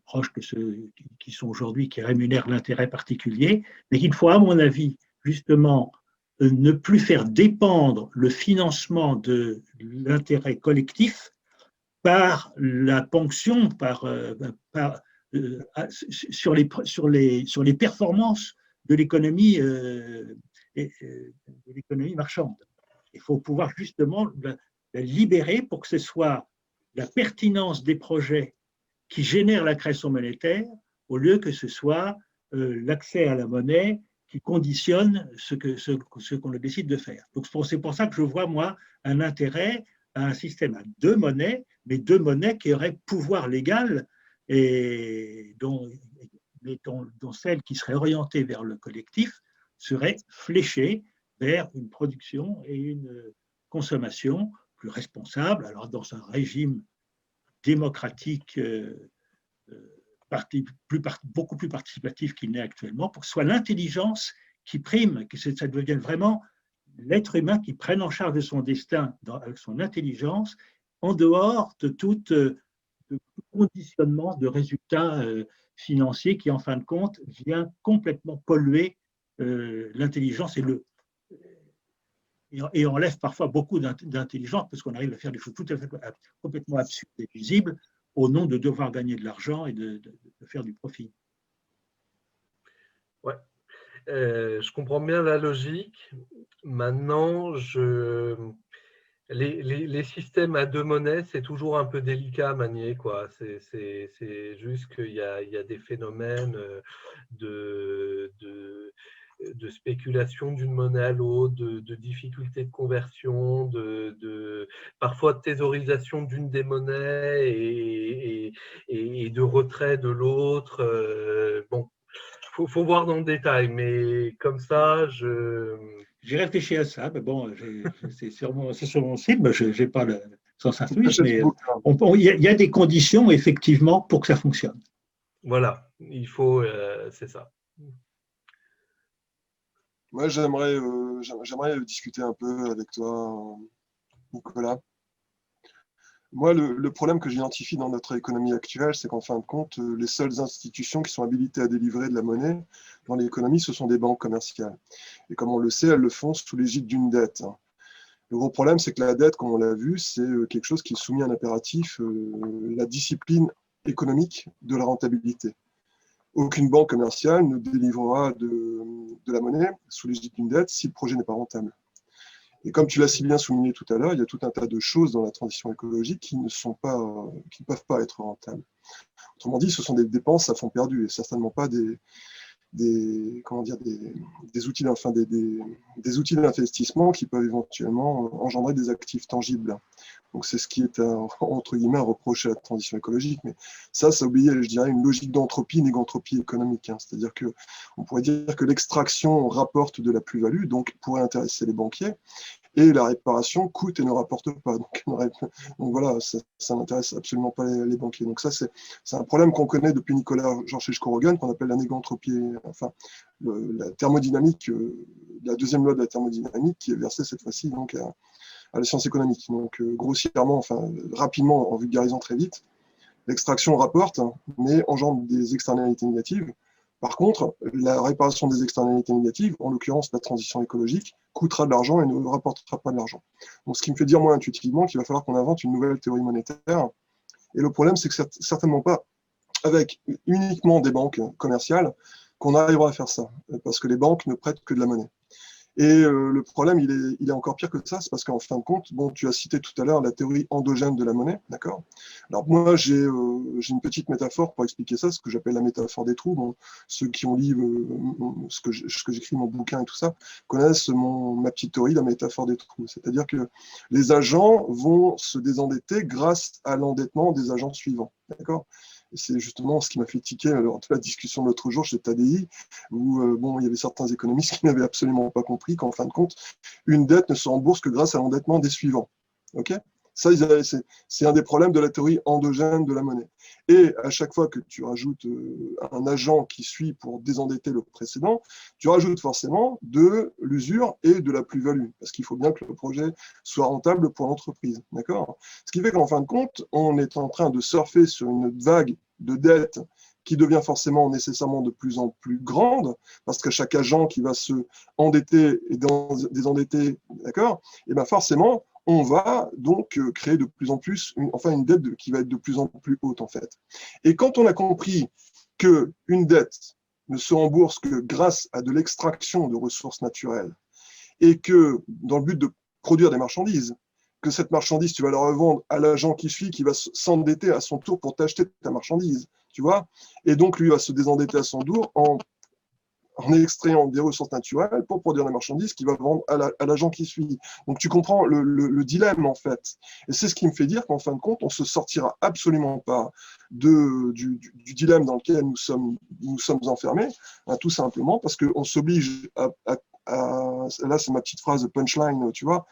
proches que ceux qui sont aujourd'hui, qui rémunèrent l'intérêt particulier, mais qu'il faut, à mon avis, justement, ne plus faire dépendre le financement de l'intérêt collectif par la ponction, sur les performances de l'économie marchande. Il faut pouvoir justement la libérer pour que ce soit la pertinence des projets qui génèrent la création monétaire au lieu que ce soit l'accès à la monnaie qui conditionne ce qu'on décide de faire. Donc c'est pour ça que je vois, moi, un intérêt à un système à deux monnaies, mais deux monnaies qui auraient pouvoir légal et dont celle qui serait orientée vers le collectif serait fléchée vers une production et une consommation plus responsable, alors dans un régime démocratique beaucoup plus participatif qu'il n'est actuellement, pour que ce soit l'intelligence qui prime, que ça devienne vraiment l'être humain qui prenne en charge de son destin avec son intelligence, en dehors de tout conditionnement de résultats financiers qui, en fin de compte, vient complètement polluer l'intelligence et enlève parfois beaucoup d'intelligence parce qu'on arrive à faire des choses tout à fait complètement absurdes et nuisibles au nom de devoir gagner de l'argent et de faire du profit. Ouais. Je comprends bien la logique. Maintenant, les systèmes à deux monnaies, c'est toujours un peu délicat à manier, quoi. C'est juste qu'il y a des phénomènes de spéculation d'une monnaie à l'autre, de difficultés de conversion, parfois de thésaurisation d'une des monnaies et de retrait de l'autre. Bon, faut voir dans le détail, mais comme ça, J'ai réfléchi à ça, mais bon, c'est sur mon site, mais je n'ai pas le sens influence, mais il y a des conditions, effectivement, pour que ça fonctionne. Voilà, il faut, c'est ça. Moi, j'aimerais discuter un peu avec toi, Nicolas. Moi, le problème que j'identifie dans notre économie actuelle, c'est qu'en fin de compte, les seules institutions qui sont habilitées à délivrer de la monnaie dans l'économie, ce sont des banques commerciales. Et comme on le sait, elles le font sous l'égide d'une dette. Le gros problème, c'est que la dette, comme on l'a vu, c'est quelque chose qui est soumis à un impératif, la discipline économique de la rentabilité. Aucune banque commerciale ne délivrera de la monnaie sous l'égide d'une dette si le projet n'est pas rentable. Et comme tu l'as si bien souligné tout à l'heure, il y a tout un tas de choses dans la transition écologique qui ne peuvent pas être rentables. Autrement dit, ce sont des dépenses à fond perdu et certainement pas des outils d'investissement qui peuvent éventuellement engendrer des actifs tangibles. Donc c'est ce qui est entre guillemets un reproche à la transition écologique, mais ça obéit, je dirais, une logique d'entropie, négantropie économique. C'est-à-dire qu'on pourrait dire que l'extraction rapporte de la plus-value, donc pourrait intéresser les banquiers, et la réparation coûte et ne rapporte pas. Donc voilà, ça n'intéresse absolument pas les banquiers. Donc ça, c'est un problème qu'on connaît depuis Nicolas Georges-Rogan, qu'on appelle la négantropie, enfin la thermodynamique, la deuxième loi de la thermodynamique, qui est versée cette fois-ci donc à la science économique. Donc grossièrement, enfin rapidement, en vulgarisant très vite, l'extraction rapporte, mais engendre des externalités négatives. Par contre, la réparation des externalités négatives, en l'occurrence la transition écologique, coûtera de l'argent et ne rapportera pas de l'argent. Donc ce qui me fait dire moi intuitivement qu'il va falloir qu'on invente une nouvelle théorie monétaire. Et le problème, c'est que certainement pas avec uniquement des banques commerciales qu'on arrivera à faire ça, parce que les banques ne prêtent que de la monnaie. Et le problème, il est encore pire que ça, c'est parce qu'en fin de compte, bon, tu as cité tout à l'heure la théorie endogène de la monnaie, d'accord? Alors moi, j'ai une petite métaphore pour expliquer ça, ce que j'appelle la métaphore des trous. Bon, ceux qui ont lu ce que j'écris, mon bouquin et tout ça, connaissent ma petite théorie, la métaphore des trous. C'est-à-dire que les agents vont se désendetter grâce à l'endettement des agents suivants, d'accord? C'est justement ce qui m'a fait tiquer lors de la discussion de l'autre jour chez TADI, où il y avait certains économistes qui n'avaient absolument pas compris qu'en fin de compte, une dette ne se rembourse que grâce à l'endettement des suivants. Okay, ça, c'est un des problèmes de la théorie endogène de la monnaie. Et à chaque fois que tu rajoutes un agent qui suit pour désendetter le précédent, tu rajoutes forcément de l'usure et de la plus-value, parce qu'il faut bien que le projet soit rentable pour l'entreprise. D'accord ? Ce qui fait qu'en fin de compte, on est en train de surfer sur une vague de dettes qui devient forcément nécessairement de plus en plus grande, parce que chaque agent qui va se endetter et désendetter, d'accord ? Et bien forcément, on va donc créer de plus en plus, une dette qui va être de plus en plus haute en fait. Et quand on a compris qu'une dette ne se rembourse que grâce à de l'extraction de ressources naturelles et que dans le but de produire des marchandises, que cette marchandise, tu vas la revendre à l'agent qui suit, qui va s'endetter à son tour pour t'acheter ta marchandise, tu vois. Et donc, lui va se désendetter à son tour en extrayant des ressources naturelles pour produire des marchandises qu'il va vendre à l'agent qui suit. Donc, tu comprends le dilemme, en fait. Et c'est ce qui me fait dire qu'en fin de compte, on ne se sortira absolument pas du dilemme dans lequel nous sommes enfermés, hein, tout simplement parce qu'on s'oblige là, c'est ma petite phrase de punchline, tu vois,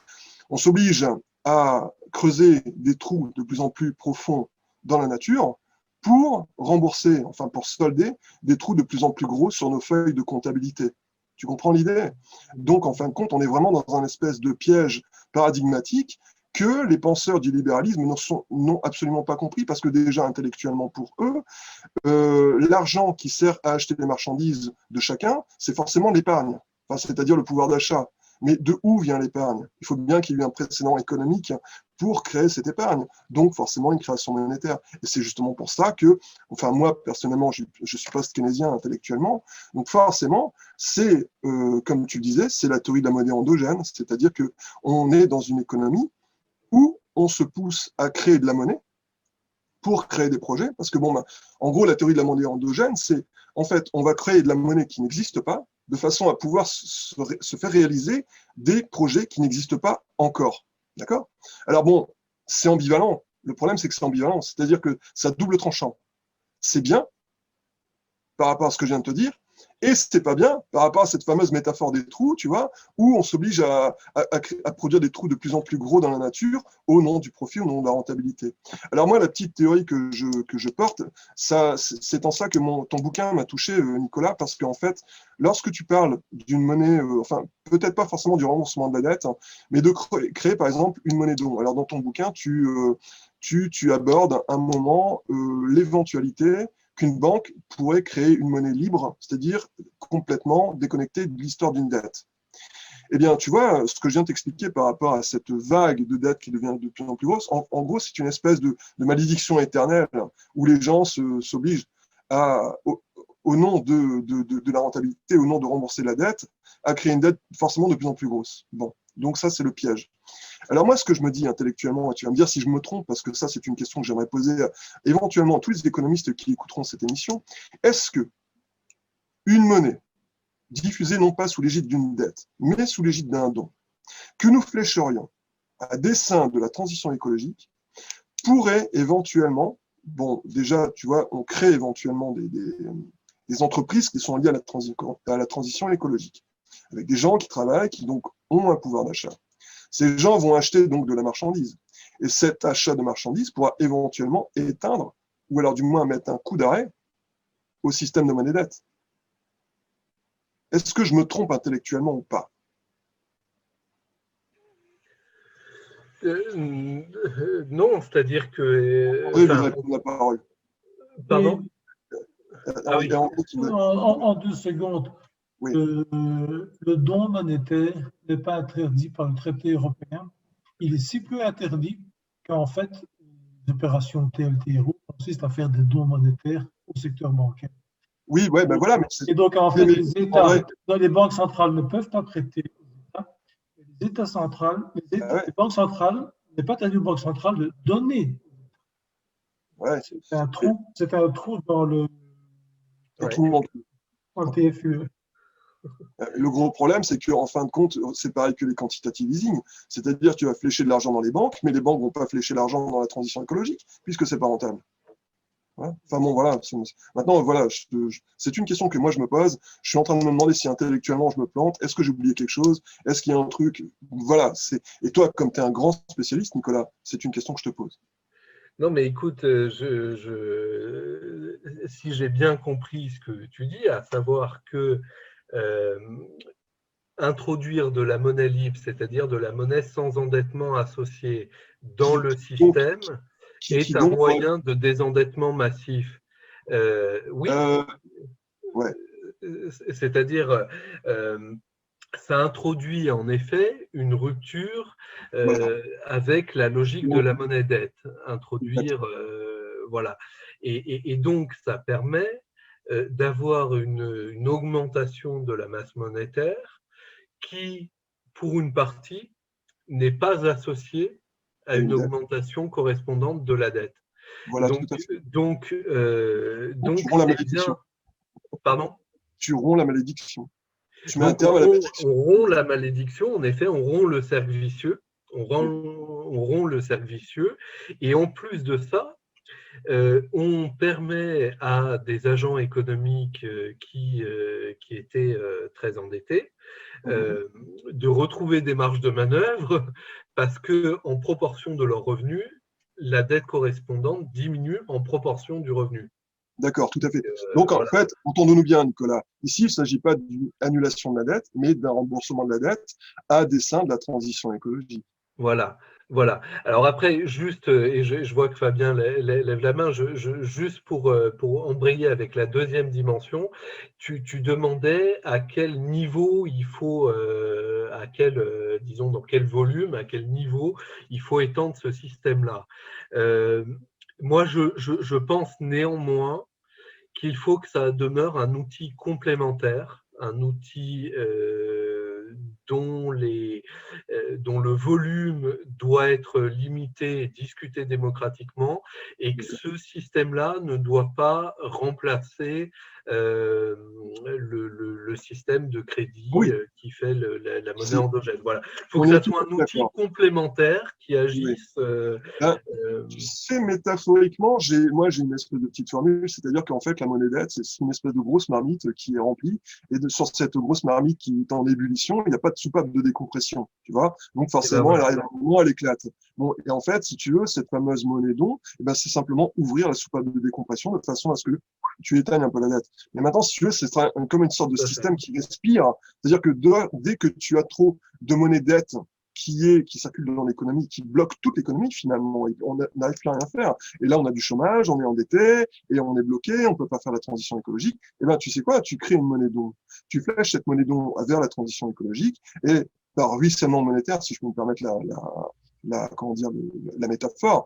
on s'oblige à creuser des trous de plus en plus profonds dans la nature pour rembourser, enfin pour solder des trous de plus en plus gros sur nos feuilles de comptabilité. Tu comprends l'idée? Donc, en fin de compte, on est vraiment dans un espèce de piège paradigmatique que les penseurs du libéralisme n'ont absolument pas compris, parce que déjà, intellectuellement pour eux, l'argent qui sert à acheter les marchandises de chacun, c'est forcément l'épargne, enfin, c'est-à-dire le pouvoir d'achat. Mais de où vient l'épargne? Il faut bien qu'il y ait eu un précédent économique pour créer cette épargne. Donc, forcément, une création monétaire. Et c'est justement pour ça que, enfin, moi, personnellement, je suis post-keynésien intellectuellement. Donc, forcément, c'est, comme tu le disais, c'est la théorie de la monnaie endogène. C'est-à-dire qu'on est dans une économie où on se pousse à créer de la monnaie pour créer des projets. Parce que, bon, en gros, la théorie de la monnaie endogène, c'est, en fait, on va créer de la monnaie qui n'existe pas, de façon à pouvoir se faire réaliser des projets qui n'existent pas encore. D'accord? Alors bon, c'est ambivalent. Le problème, c'est que c'est ambivalent. C'est-à-dire que ça double tranchant. C'est bien par rapport à ce que je viens de te dire, et c'est pas bien par rapport à cette fameuse métaphore des trous, tu vois, où on s'oblige à produire des trous de plus en plus gros dans la nature au nom du profit, au nom de la rentabilité. Alors moi, la petite théorie que je porte, c'est en ça que ton bouquin m'a touché, Nicolas, parce qu'en fait, lorsque tu parles d'une monnaie, enfin, peut-être pas forcément du remboursement de la dette, hein, mais de créer, par exemple, une monnaie don. Alors dans ton bouquin, tu abordes un moment l'éventualité qu'une banque pourrait créer une monnaie libre, c'est-à-dire complètement déconnectée de l'histoire d'une dette. Eh bien, tu vois, ce que je viens de t'expliquer par rapport à cette vague de dette qui devient de plus en plus grosse, en gros, c'est une espèce de malédiction éternelle où les gens s'obligent au nom de la rentabilité, au nom de rembourser la dette, à créer une dette forcément de plus en plus grosse. Bon, donc ça, c'est le piège. Alors moi, ce que je me dis intellectuellement, et tu vas me dire si je me trompe, parce que ça, c'est une question que j'aimerais poser éventuellement à tous les économistes qui écouteront cette émission, est-ce que une monnaie diffusée non pas sous l'égide d'une dette, mais sous l'égide d'un don, que nous flécherions à dessein de la transition écologique, pourrait éventuellement, bon, déjà, tu vois, on crée éventuellement des entreprises qui sont liées à la transition écologique, avec des gens qui travaillent, qui donc ont un pouvoir d'achat. Ces gens vont acheter donc de la marchandise. Et cet achat de marchandise pourra éventuellement éteindre, ou alors du moins mettre un coup d'arrêt au système de monnaie-dette. Est-ce que je me trompe intellectuellement ou pas? Non, c'est-à-dire que... André voudrait prendre la parole. Pardon? Ah oui. En 2 secondes. Oui. Le don monétaire n'est pas interdit par le traité européen. Il est si peu interdit qu'en fait, les opérations TLTRO consistent à faire des dons monétaires au secteur bancaire. Oui, ouais, ben voilà. Et donc, en fait, les États, les banques centrales ne peuvent pas prêter aux États. Les États centrales, les banques centrales, n'est pas interdit aux banques centrales de donner. Ouais. C'est un trou dans le TFUE. Le gros problème, c'est qu'en fin de compte, c'est pareil que les quantitative easing. C'est-à-dire que tu vas flécher de l'argent dans les banques, mais les banques ne vont pas flécher l'argent dans la transition écologique, puisque ce n'est pas rentable. Ouais. Enfin bon, voilà. Maintenant, voilà, c'est une question que moi je me pose. Je suis en train de me demander si intellectuellement je me plante. Est-ce que j'ai oublié quelque chose? Est-ce qu'il y a un truc? Voilà. Et toi, comme tu es un grand spécialiste, Nicolas, c'est une question que je te pose. Non, mais écoute, si j'ai bien compris ce que tu dis, à savoir que introduire de la monnaie libre, c'est-à-dire de la monnaie sans endettement associé dans le système, est un moyen de désendettement massif. Oui, ouais. C'est-à-dire ça introduit en effet une rupture Voilà. avec la logique de la monnaie dette. Introduire, voilà. Et donc, ça permet d'avoir une augmentation de la masse monétaire qui, pour une partie, n'est pas associée à une augmentation correspondante de la dette. Voilà, Donc, tout à fait. donc tu romps la malédiction. bien. Pardon ? Tu romps la malédiction. Tu mets un Donc, terme à la malédiction. on rompt la malédiction, en effet, on rompt le cercle vicieux. On rompt le cercle vicieux. Et en plus de ça, on permet à des agents économiques qui étaient très endettés de retrouver des marges de manœuvre parce qu'en proportion de leurs revenus, la dette correspondante diminue en proportion du revenu. D'accord, tout à fait. Donc, en fait, entendons-nous bien, Nicolas, ici, il ne s'agit pas d'une annulation de la dette, mais d'un remboursement de la dette à dessein de la transition écologique. Voilà. Alors après, juste, et je vois que Fabien lève la main, juste pour embrayer avec la deuxième dimension, tu demandais à quel niveau il faut, disons, dans quel volume, à quel niveau il faut étendre ce système-là. Moi, je pense néanmoins qu'il faut que ça demeure un outil complémentaire, un outil dont le volume doit être limité et discuté démocratiquement, et que ce système-là ne doit pas remplacer le système de crédit qui fait la monnaie endogène. Voilà. Il faut que ça soit un outil complémentaire qui agisse. Tu sais, métaphoriquement, moi j'ai une espèce de petite formule, c'est-à-dire qu'en fait la monnaie dette, c'est une espèce de grosse marmite qui est remplie, et sur cette grosse marmite qui est en ébullition, il n'y a pas de soupape de décompression, tu vois. Donc forcément, elle arrive à un moment, elle éclate. Bon, et en fait, si tu veux, cette fameuse monnaie don, c'est simplement ouvrir la soupape de décompression de façon à ce que tu éteignes un peu la dette. Mais maintenant, si tu veux, c'est comme une sorte de système qui respire, c'est-à-dire que dès que tu as trop de monnaie dette qui circule dans l'économie, qui bloque toute l'économie finalement, et on n'arrive plus à rien faire. Et là, on a du chômage, on est endetté, et on est bloqué, on peut pas faire la transition écologique. Et tu sais quoi, tu crées une monnaie don. Tu flèches cette monnaie don vers la transition écologique, et par ruissellement monétaire, si je peux me permettre la métaphore,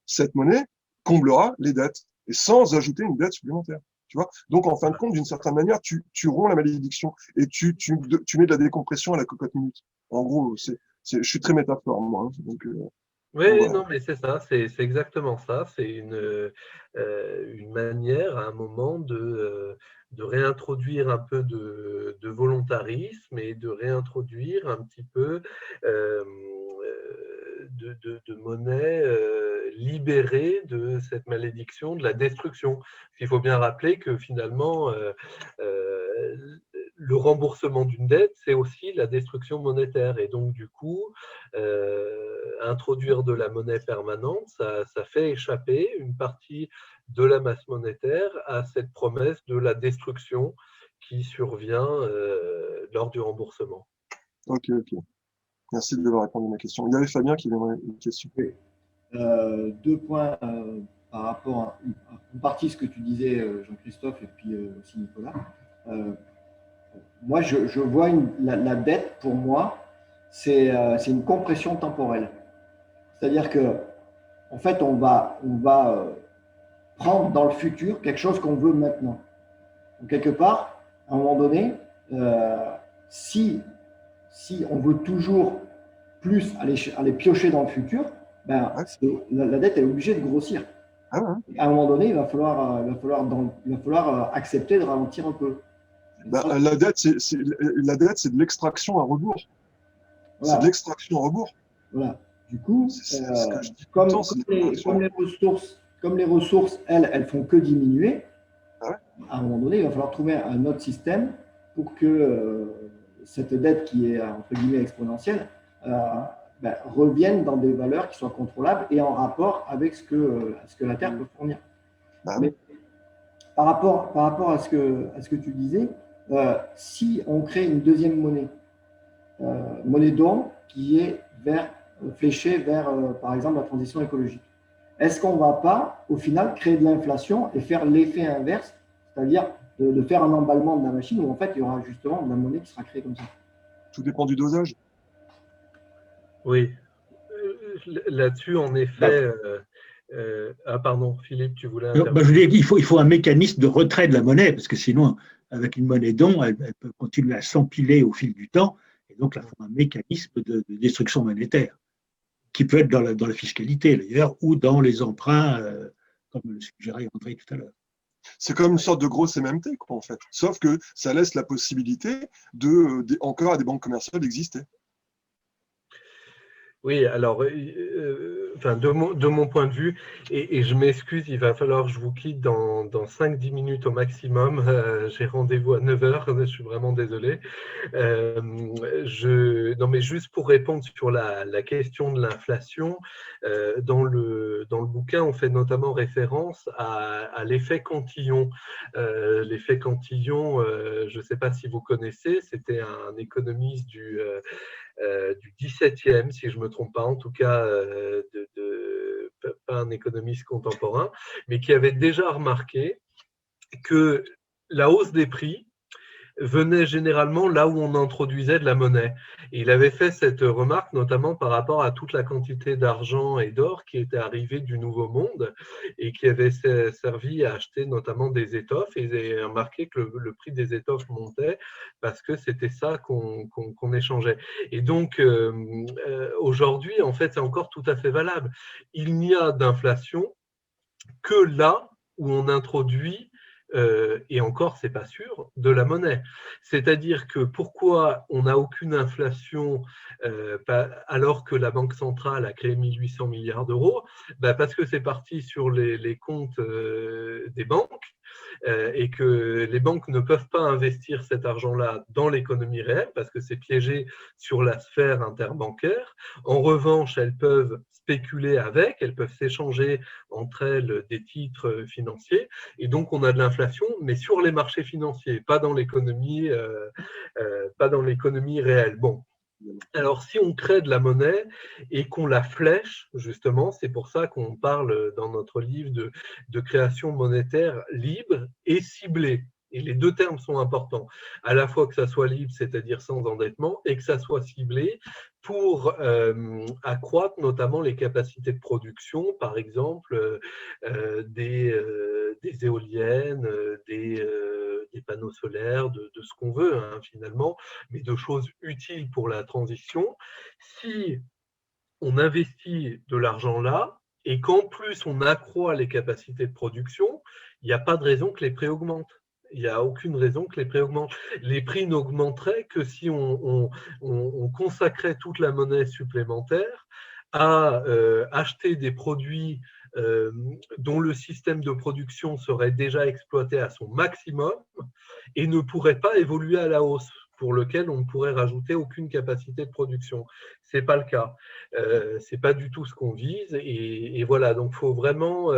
cette monnaie comblera les dettes, et sans ajouter une dette supplémentaire. Tu vois, donc, en fin de compte, d'une certaine manière, tu romps la malédiction et tu mets de la décompression à la cocotte minute. En gros, je suis très métaphore, moi. Donc, oui, voilà. Non, mais c'est ça, c'est exactement ça. C'est une manière, à un moment, de réintroduire un peu de volontarisme et de réintroduire un petit peu de monnaie libérée de cette malédiction de la destruction. Il faut bien rappeler que finalement, le remboursement d'une dette, c'est aussi la destruction monétaire. Et donc, du coup, introduire de la monnaie permanente, ça fait échapper une partie de la masse monétaire à cette promesse de la destruction qui survient lors du remboursement. Ok. Merci d'avoir répondu à ma question. Il y avait Fabien qui avait une question. Oui. 2 points par rapport à une partie de ce que tu disais, Jean-Christophe, et puis aussi Nicolas. Moi, je vois la dette, pour moi, c'est une compression temporelle. C'est-à-dire que, en fait, on va prendre dans le futur quelque chose qu'on veut maintenant. Donc, quelque part, à un moment donné, si on veut toujours plus aller piocher dans le futur, la dette est obligée de grossir. À un moment donné, il va falloir accepter de ralentir un peu. La dette, c'est de l'extraction à rebours. Voilà. C'est de l'extraction à rebours. Voilà. Du coup, comme les ressources, elles font que diminuer, à un moment donné, il va falloir trouver un autre système pour que cette dette qui est entre guillemets exponentielle revienne dans des valeurs qui soient contrôlables et en rapport avec ce que la Terre peut fournir. Mais par rapport à ce que tu disais, si on crée une deuxième monnaie don qui est fléchée vers, par exemple, la transition écologique, est-ce qu'on ne va pas, au final, créer de l'inflation et faire l'effet inverse, c'est-à-dire de faire un emballement de la machine où, en fait, il y aura justement de la monnaie qui sera créée comme ça? Tout dépend du dosage. Oui. Là-dessus, en effet. Ah, pardon, Philippe, tu voulais intervenir. Je veux dire, il faut un mécanisme de retrait de la monnaie, parce que sinon, avec une monnaie don, elle peut continuer à s'empiler au fil du temps, et donc il faut un mécanisme de destruction monétaire, qui peut être dans la fiscalité d'ailleurs, ou dans les emprunts, comme le suggérait André tout à l'heure. C'est comme une sorte de grosse MMT, quoi, en fait. Sauf que ça laisse la possibilité encore à des banques commerciales d'exister. Oui, alors, de mon point de vue, et je m'excuse, il va falloir que je vous quitte dans 5-10 minutes au maximum. J'ai rendez-vous à 9h, je suis vraiment désolé. Non, mais juste pour répondre sur la question de l'inflation, dans le bouquin, on fait notamment référence à l'effet Cantillon. L'effet Cantillon, je ne sais pas si vous connaissez, c'était un économiste du 17e, si je ne me trompe pas, en tout cas, pas un économiste contemporain, mais qui avait déjà remarqué que la hausse des prix venait généralement là où on introduisait de la monnaie. Et il avait fait cette remarque notamment par rapport à toute la quantité d'argent et d'or qui était arrivée du Nouveau Monde et qui avait servi à acheter notamment des étoffes. Et il avait remarqué que le prix des étoffes montait parce que c'était ça qu'on échangeait. Et donc, aujourd'hui, en fait, c'est encore tout à fait valable. Il n'y a d'inflation que là où on introduit et encore, c'est pas sûr, de la monnaie. C'est-à-dire que pourquoi on n'a aucune inflation alors que la Banque centrale a créé 1800 milliards d'euros? Parce que c'est parti sur les comptes des banques et que les banques ne peuvent pas investir cet argent-là dans l'économie réelle parce que c'est piégé sur la sphère interbancaire. En revanche, elles peuvent spéculer avec, elles peuvent s'échanger entre elles des titres financiers et donc on a de l'inflation, mais sur les marchés financiers, pas dans l'économie réelle. Bon. Alors, si on crée de la monnaie et qu'on la flèche, justement, c'est pour ça qu'on parle dans notre livre de création monétaire libre et ciblée. Et les deux termes sont importants. À la fois que ça soit libre, c'est-à-dire sans endettement, et que ça soit ciblé pour accroître notamment les capacités de production, par exemple des éoliennes, des panneaux solaires, de ce qu'on veut hein, finalement, mais de choses utiles pour la transition. Si on investit de l'argent là et qu'en plus on accroît les capacités de production, il n'y a pas de raison que les prix augmentent. Il n'y a aucune raison que les prix augmentent. Les prix n'augmenteraient que si on consacrait toute la monnaie supplémentaire à acheter des produits dont le système de production serait déjà exploité à son maximum et ne pourrait pas évoluer à la hausse, pour lequel on ne pourrait rajouter aucune capacité de production. Ce n'est pas le cas. Ce n'est pas du tout ce qu'on vise. Et voilà, donc il faut vraiment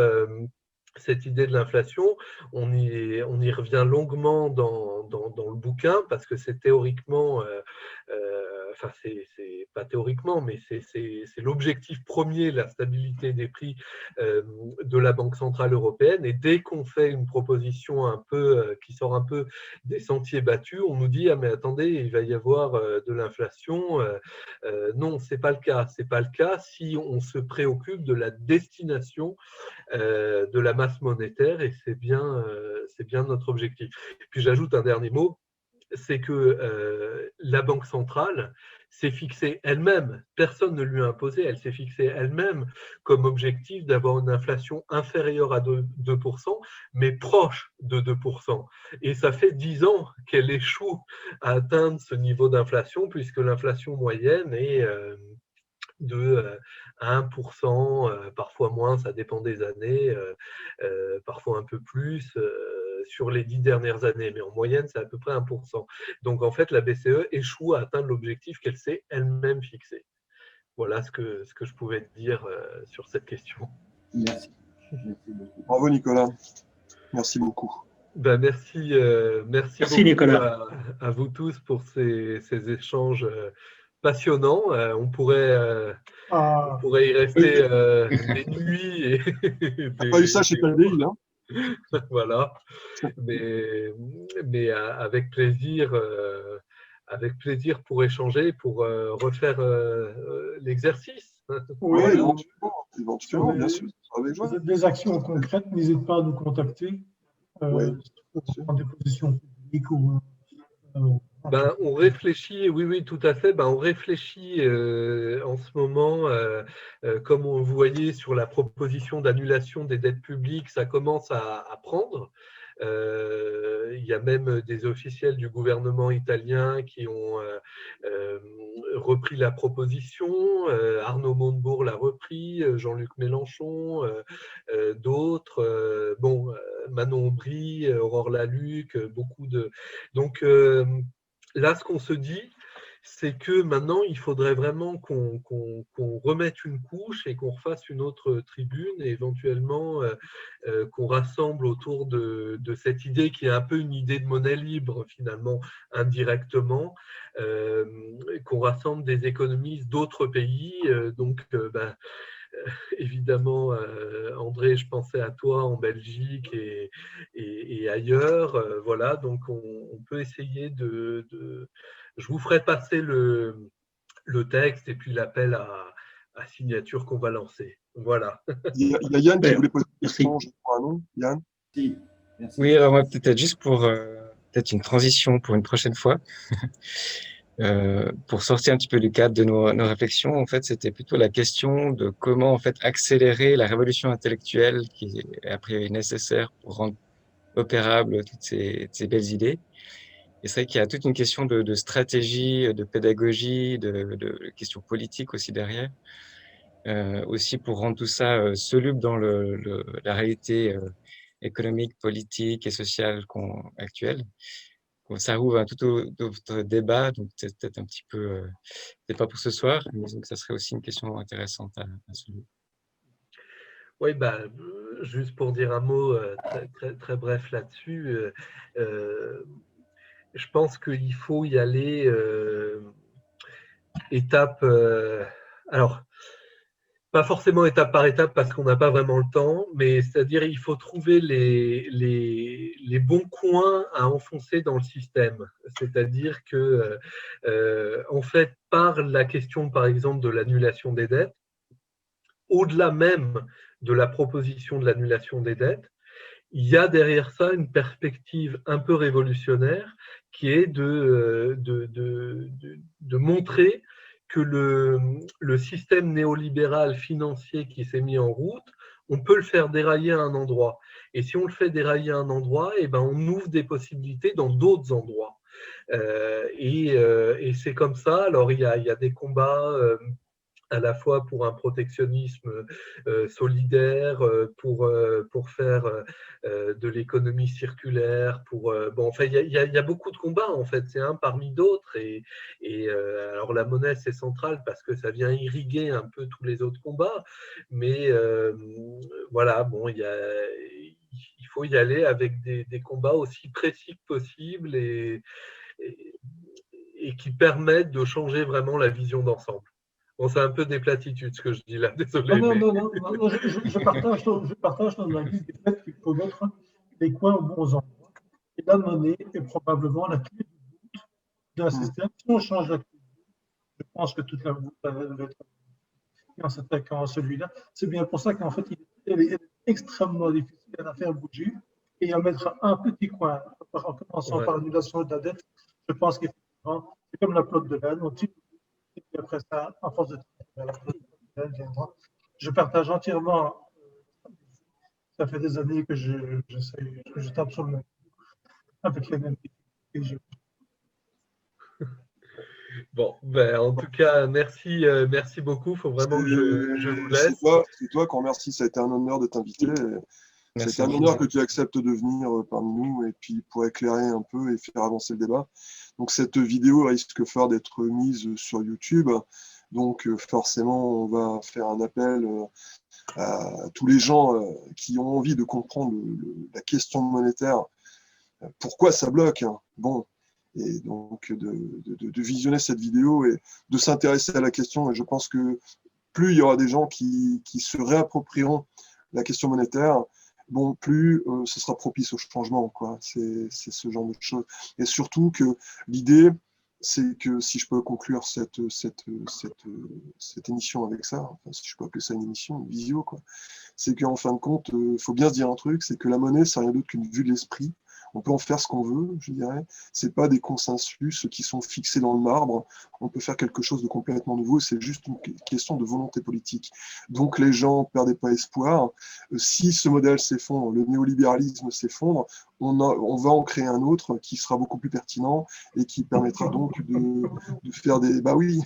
cette idée de l'inflation, on y revient longuement dans le bouquin parce que c'est théoriquement, enfin c'est pas théoriquement, mais c'est l'objectif premier, la stabilité des prix de la Banque centrale européenne. Et dès qu'on fait une proposition un peu qui sort un peu des sentiers battus, on nous dit ah mais attendez, il va y avoir de l'inflation. Non, c'est pas le cas. C'est pas le cas si on se préoccupe de la destination de la masse monétaire et c'est bien notre objectif. Puis j'ajoute un dernier mot, c'est que la Banque centrale s'est fixée elle-même, personne ne lui a imposé, elle s'est fixée elle-même comme objectif d'avoir une inflation inférieure à 2%, mais proche de 2%. Et ça fait 10 ans qu'elle échoue à atteindre ce niveau d'inflation, puisque l'inflation moyenne est de 1%, parfois moins, ça dépend des années, parfois un peu plus sur les 10 dernières années, mais en moyenne, c'est à peu près 1%. Donc, en fait, la BCE échoue à atteindre l'objectif qu'elle s'est elle-même fixé. Voilà ce que je pouvais te dire sur cette question. Merci. Merci beaucoup. Bravo, Nicolas. Merci beaucoup. Merci beaucoup Nicolas. à vous tous pour ces échanges passionnant. On pourrait y rester des nuits. T'as pas eu ça chez Tadei, hein? Voilà. Mais avec plaisir avec plaisir pour échanger, pour refaire l'exercice. Oui, éventuellement, bien sûr. Avec joie. vous avez des actions concrètes, n'hésitez pas à nous contacter pour prendre des positions publiques ou. Ben, on réfléchit, oui, tout à fait. Ben, on réfléchit en ce moment, comme vous voyez sur la proposition d'annulation des dettes publiques, ça commence à prendre. Il y a même des officiels du gouvernement italien qui ont repris la proposition. Arnaud Montebourg l'a repris, Jean-Luc Mélenchon, d'autres. Manon Aubry, Aurore Lalucq, beaucoup de. Donc là, ce qu'on se dit, c'est que maintenant, il faudrait vraiment qu'on remette une couche et qu'on refasse une autre tribune et éventuellement qu'on rassemble autour de cette idée qui est un peu une idée de monnaie libre, finalement, indirectement, qu'on rassemble des économistes d'autres pays. Évidemment, André, je pensais à toi en Belgique et ailleurs. Voilà, donc on peut essayer de. Je vous ferai passer le texte et puis l'appel à signature qu'on va lancer. Voilà. Il y a Yann qui voulait poser une question, je crois, non, Yann? Merci. Oui, alors moi, peut-être juste pour peut-être une transition pour une prochaine fois. Pour sortir un petit peu du cadre de nos réflexions, en fait, c'était plutôt la question de comment en fait accélérer la révolution intellectuelle qui est a priori nécessaire pour rendre opérables toutes ces belles idées. Et c'est vrai qu'il y a toute une question de stratégie, de pédagogie, de questions politiques aussi derrière, aussi pour rendre tout ça soluble dans la réalité économique, politique et sociale actuelle. Ça ouvre un tout autre débat, donc c'est peut-être un petit peu, peut-être pas pour ce soir, mais donc ça serait aussi une question intéressante à soulever. Oui, juste pour dire un mot très bref là-dessus, je pense qu'il faut y aller étape. Alors, pas forcément étape par étape parce qu'on n'a pas vraiment le temps, mais c'est-à-dire il faut trouver les bons coins à enfoncer dans le système. C'est-à-dire que, en fait, par la question, par exemple, de l'annulation des dettes, au-delà même de la proposition de l'annulation des dettes, il y a derrière ça une perspective un peu révolutionnaire qui est de montrer que le système néolibéral financier qui s'est mis en route, on peut le faire dérailler à un endroit. Et si on le fait dérailler à un endroit, on ouvre des possibilités dans d'autres endroits. Et c'est comme ça. Alors, il y a des combats à la fois pour un protectionnisme solidaire, pour faire de l'économie circulaire, il y a beaucoup de combats en fait, c'est un parmi d'autres alors la monnaie c'est central parce que ça vient irriguer un peu tous les autres combats, mais voilà, il faut y aller avec des combats aussi précis que possible et qui permettent de changer vraiment la vision d'ensemble. Bon, c'est un peu des platitudes ce que je dis là, désolé. Non, je partage ton avis du fait qu'il faut mettre les coins aux bons endroits. Et la monnaie est probablement la clé de voûte d'un système. Si on change la clé de voûte, je pense que toute la voûte va être en s'attaquant à celui-là. C'est bien pour ça qu'en fait, il est extrêmement difficile à faire bouger et à mettre un petit coin, en commençant par l'annulation de la dette. Je pense qu'effectivement, c'est comme la pelote de laine. Et après ça, en force de travail, viendra. Je partage entièrement. Ça fait des années que je tape sur le même avec les mêmes difficultés. Bon, en tout cas, merci beaucoup. Il faut vraiment que je vous laisse. C'est toi qu'on remercie. Ça a été un honneur de t'inviter. C'est un honneur que tu acceptes de venir parmi nous et puis pour éclairer un peu et faire avancer le débat. Donc cette vidéo risque fort d'être mise sur YouTube. Donc forcément, on va faire un appel à tous les gens qui ont envie de comprendre la question monétaire. Pourquoi ça bloque, hein. Bon, et donc de visionner cette vidéo et de s'intéresser à la question. Et je pense que plus il y aura des gens qui se réapproprieront la question monétaire, bon, plus ce sera propice au changement, quoi. C'est ce genre de choses. Et surtout que l'idée, c'est que, si je peux conclure cette émission avec ça, enfin, si je peux appeler ça une émission, une visio, quoi, c'est qu'en fin de compte, il faut bien se dire un truc, c'est que la monnaie, c'est rien d'autre qu'une vue de l'esprit. On peut en faire ce qu'on veut, je dirais. C'est pas des consensus qui sont fixés dans le marbre. On peut faire quelque chose de complètement nouveau. C'est juste une question de volonté politique. Donc les gens ne perdez pas espoir. Si ce modèle s'effondre, le néolibéralisme s'effondre, on va en créer un autre qui sera beaucoup plus pertinent et qui permettra donc de faire des, bah oui,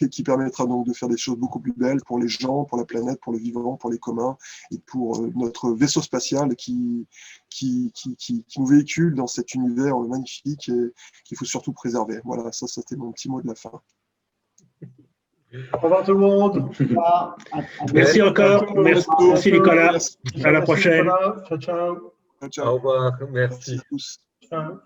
et qui permettra donc de faire des choses beaucoup plus belles pour les gens, pour la planète, pour le vivant, pour les communs et pour notre vaisseau spatial qui nous véhicule dans cet univers magnifique et qu'il faut surtout préserver. Voilà, ça c'était mon petit mot de la fin. Au revoir tout le monde. Merci encore. Merci Nicolas. À la prochaine. Ciao, ciao. Ciao. Au revoir, merci. Merci à tous. Ciao.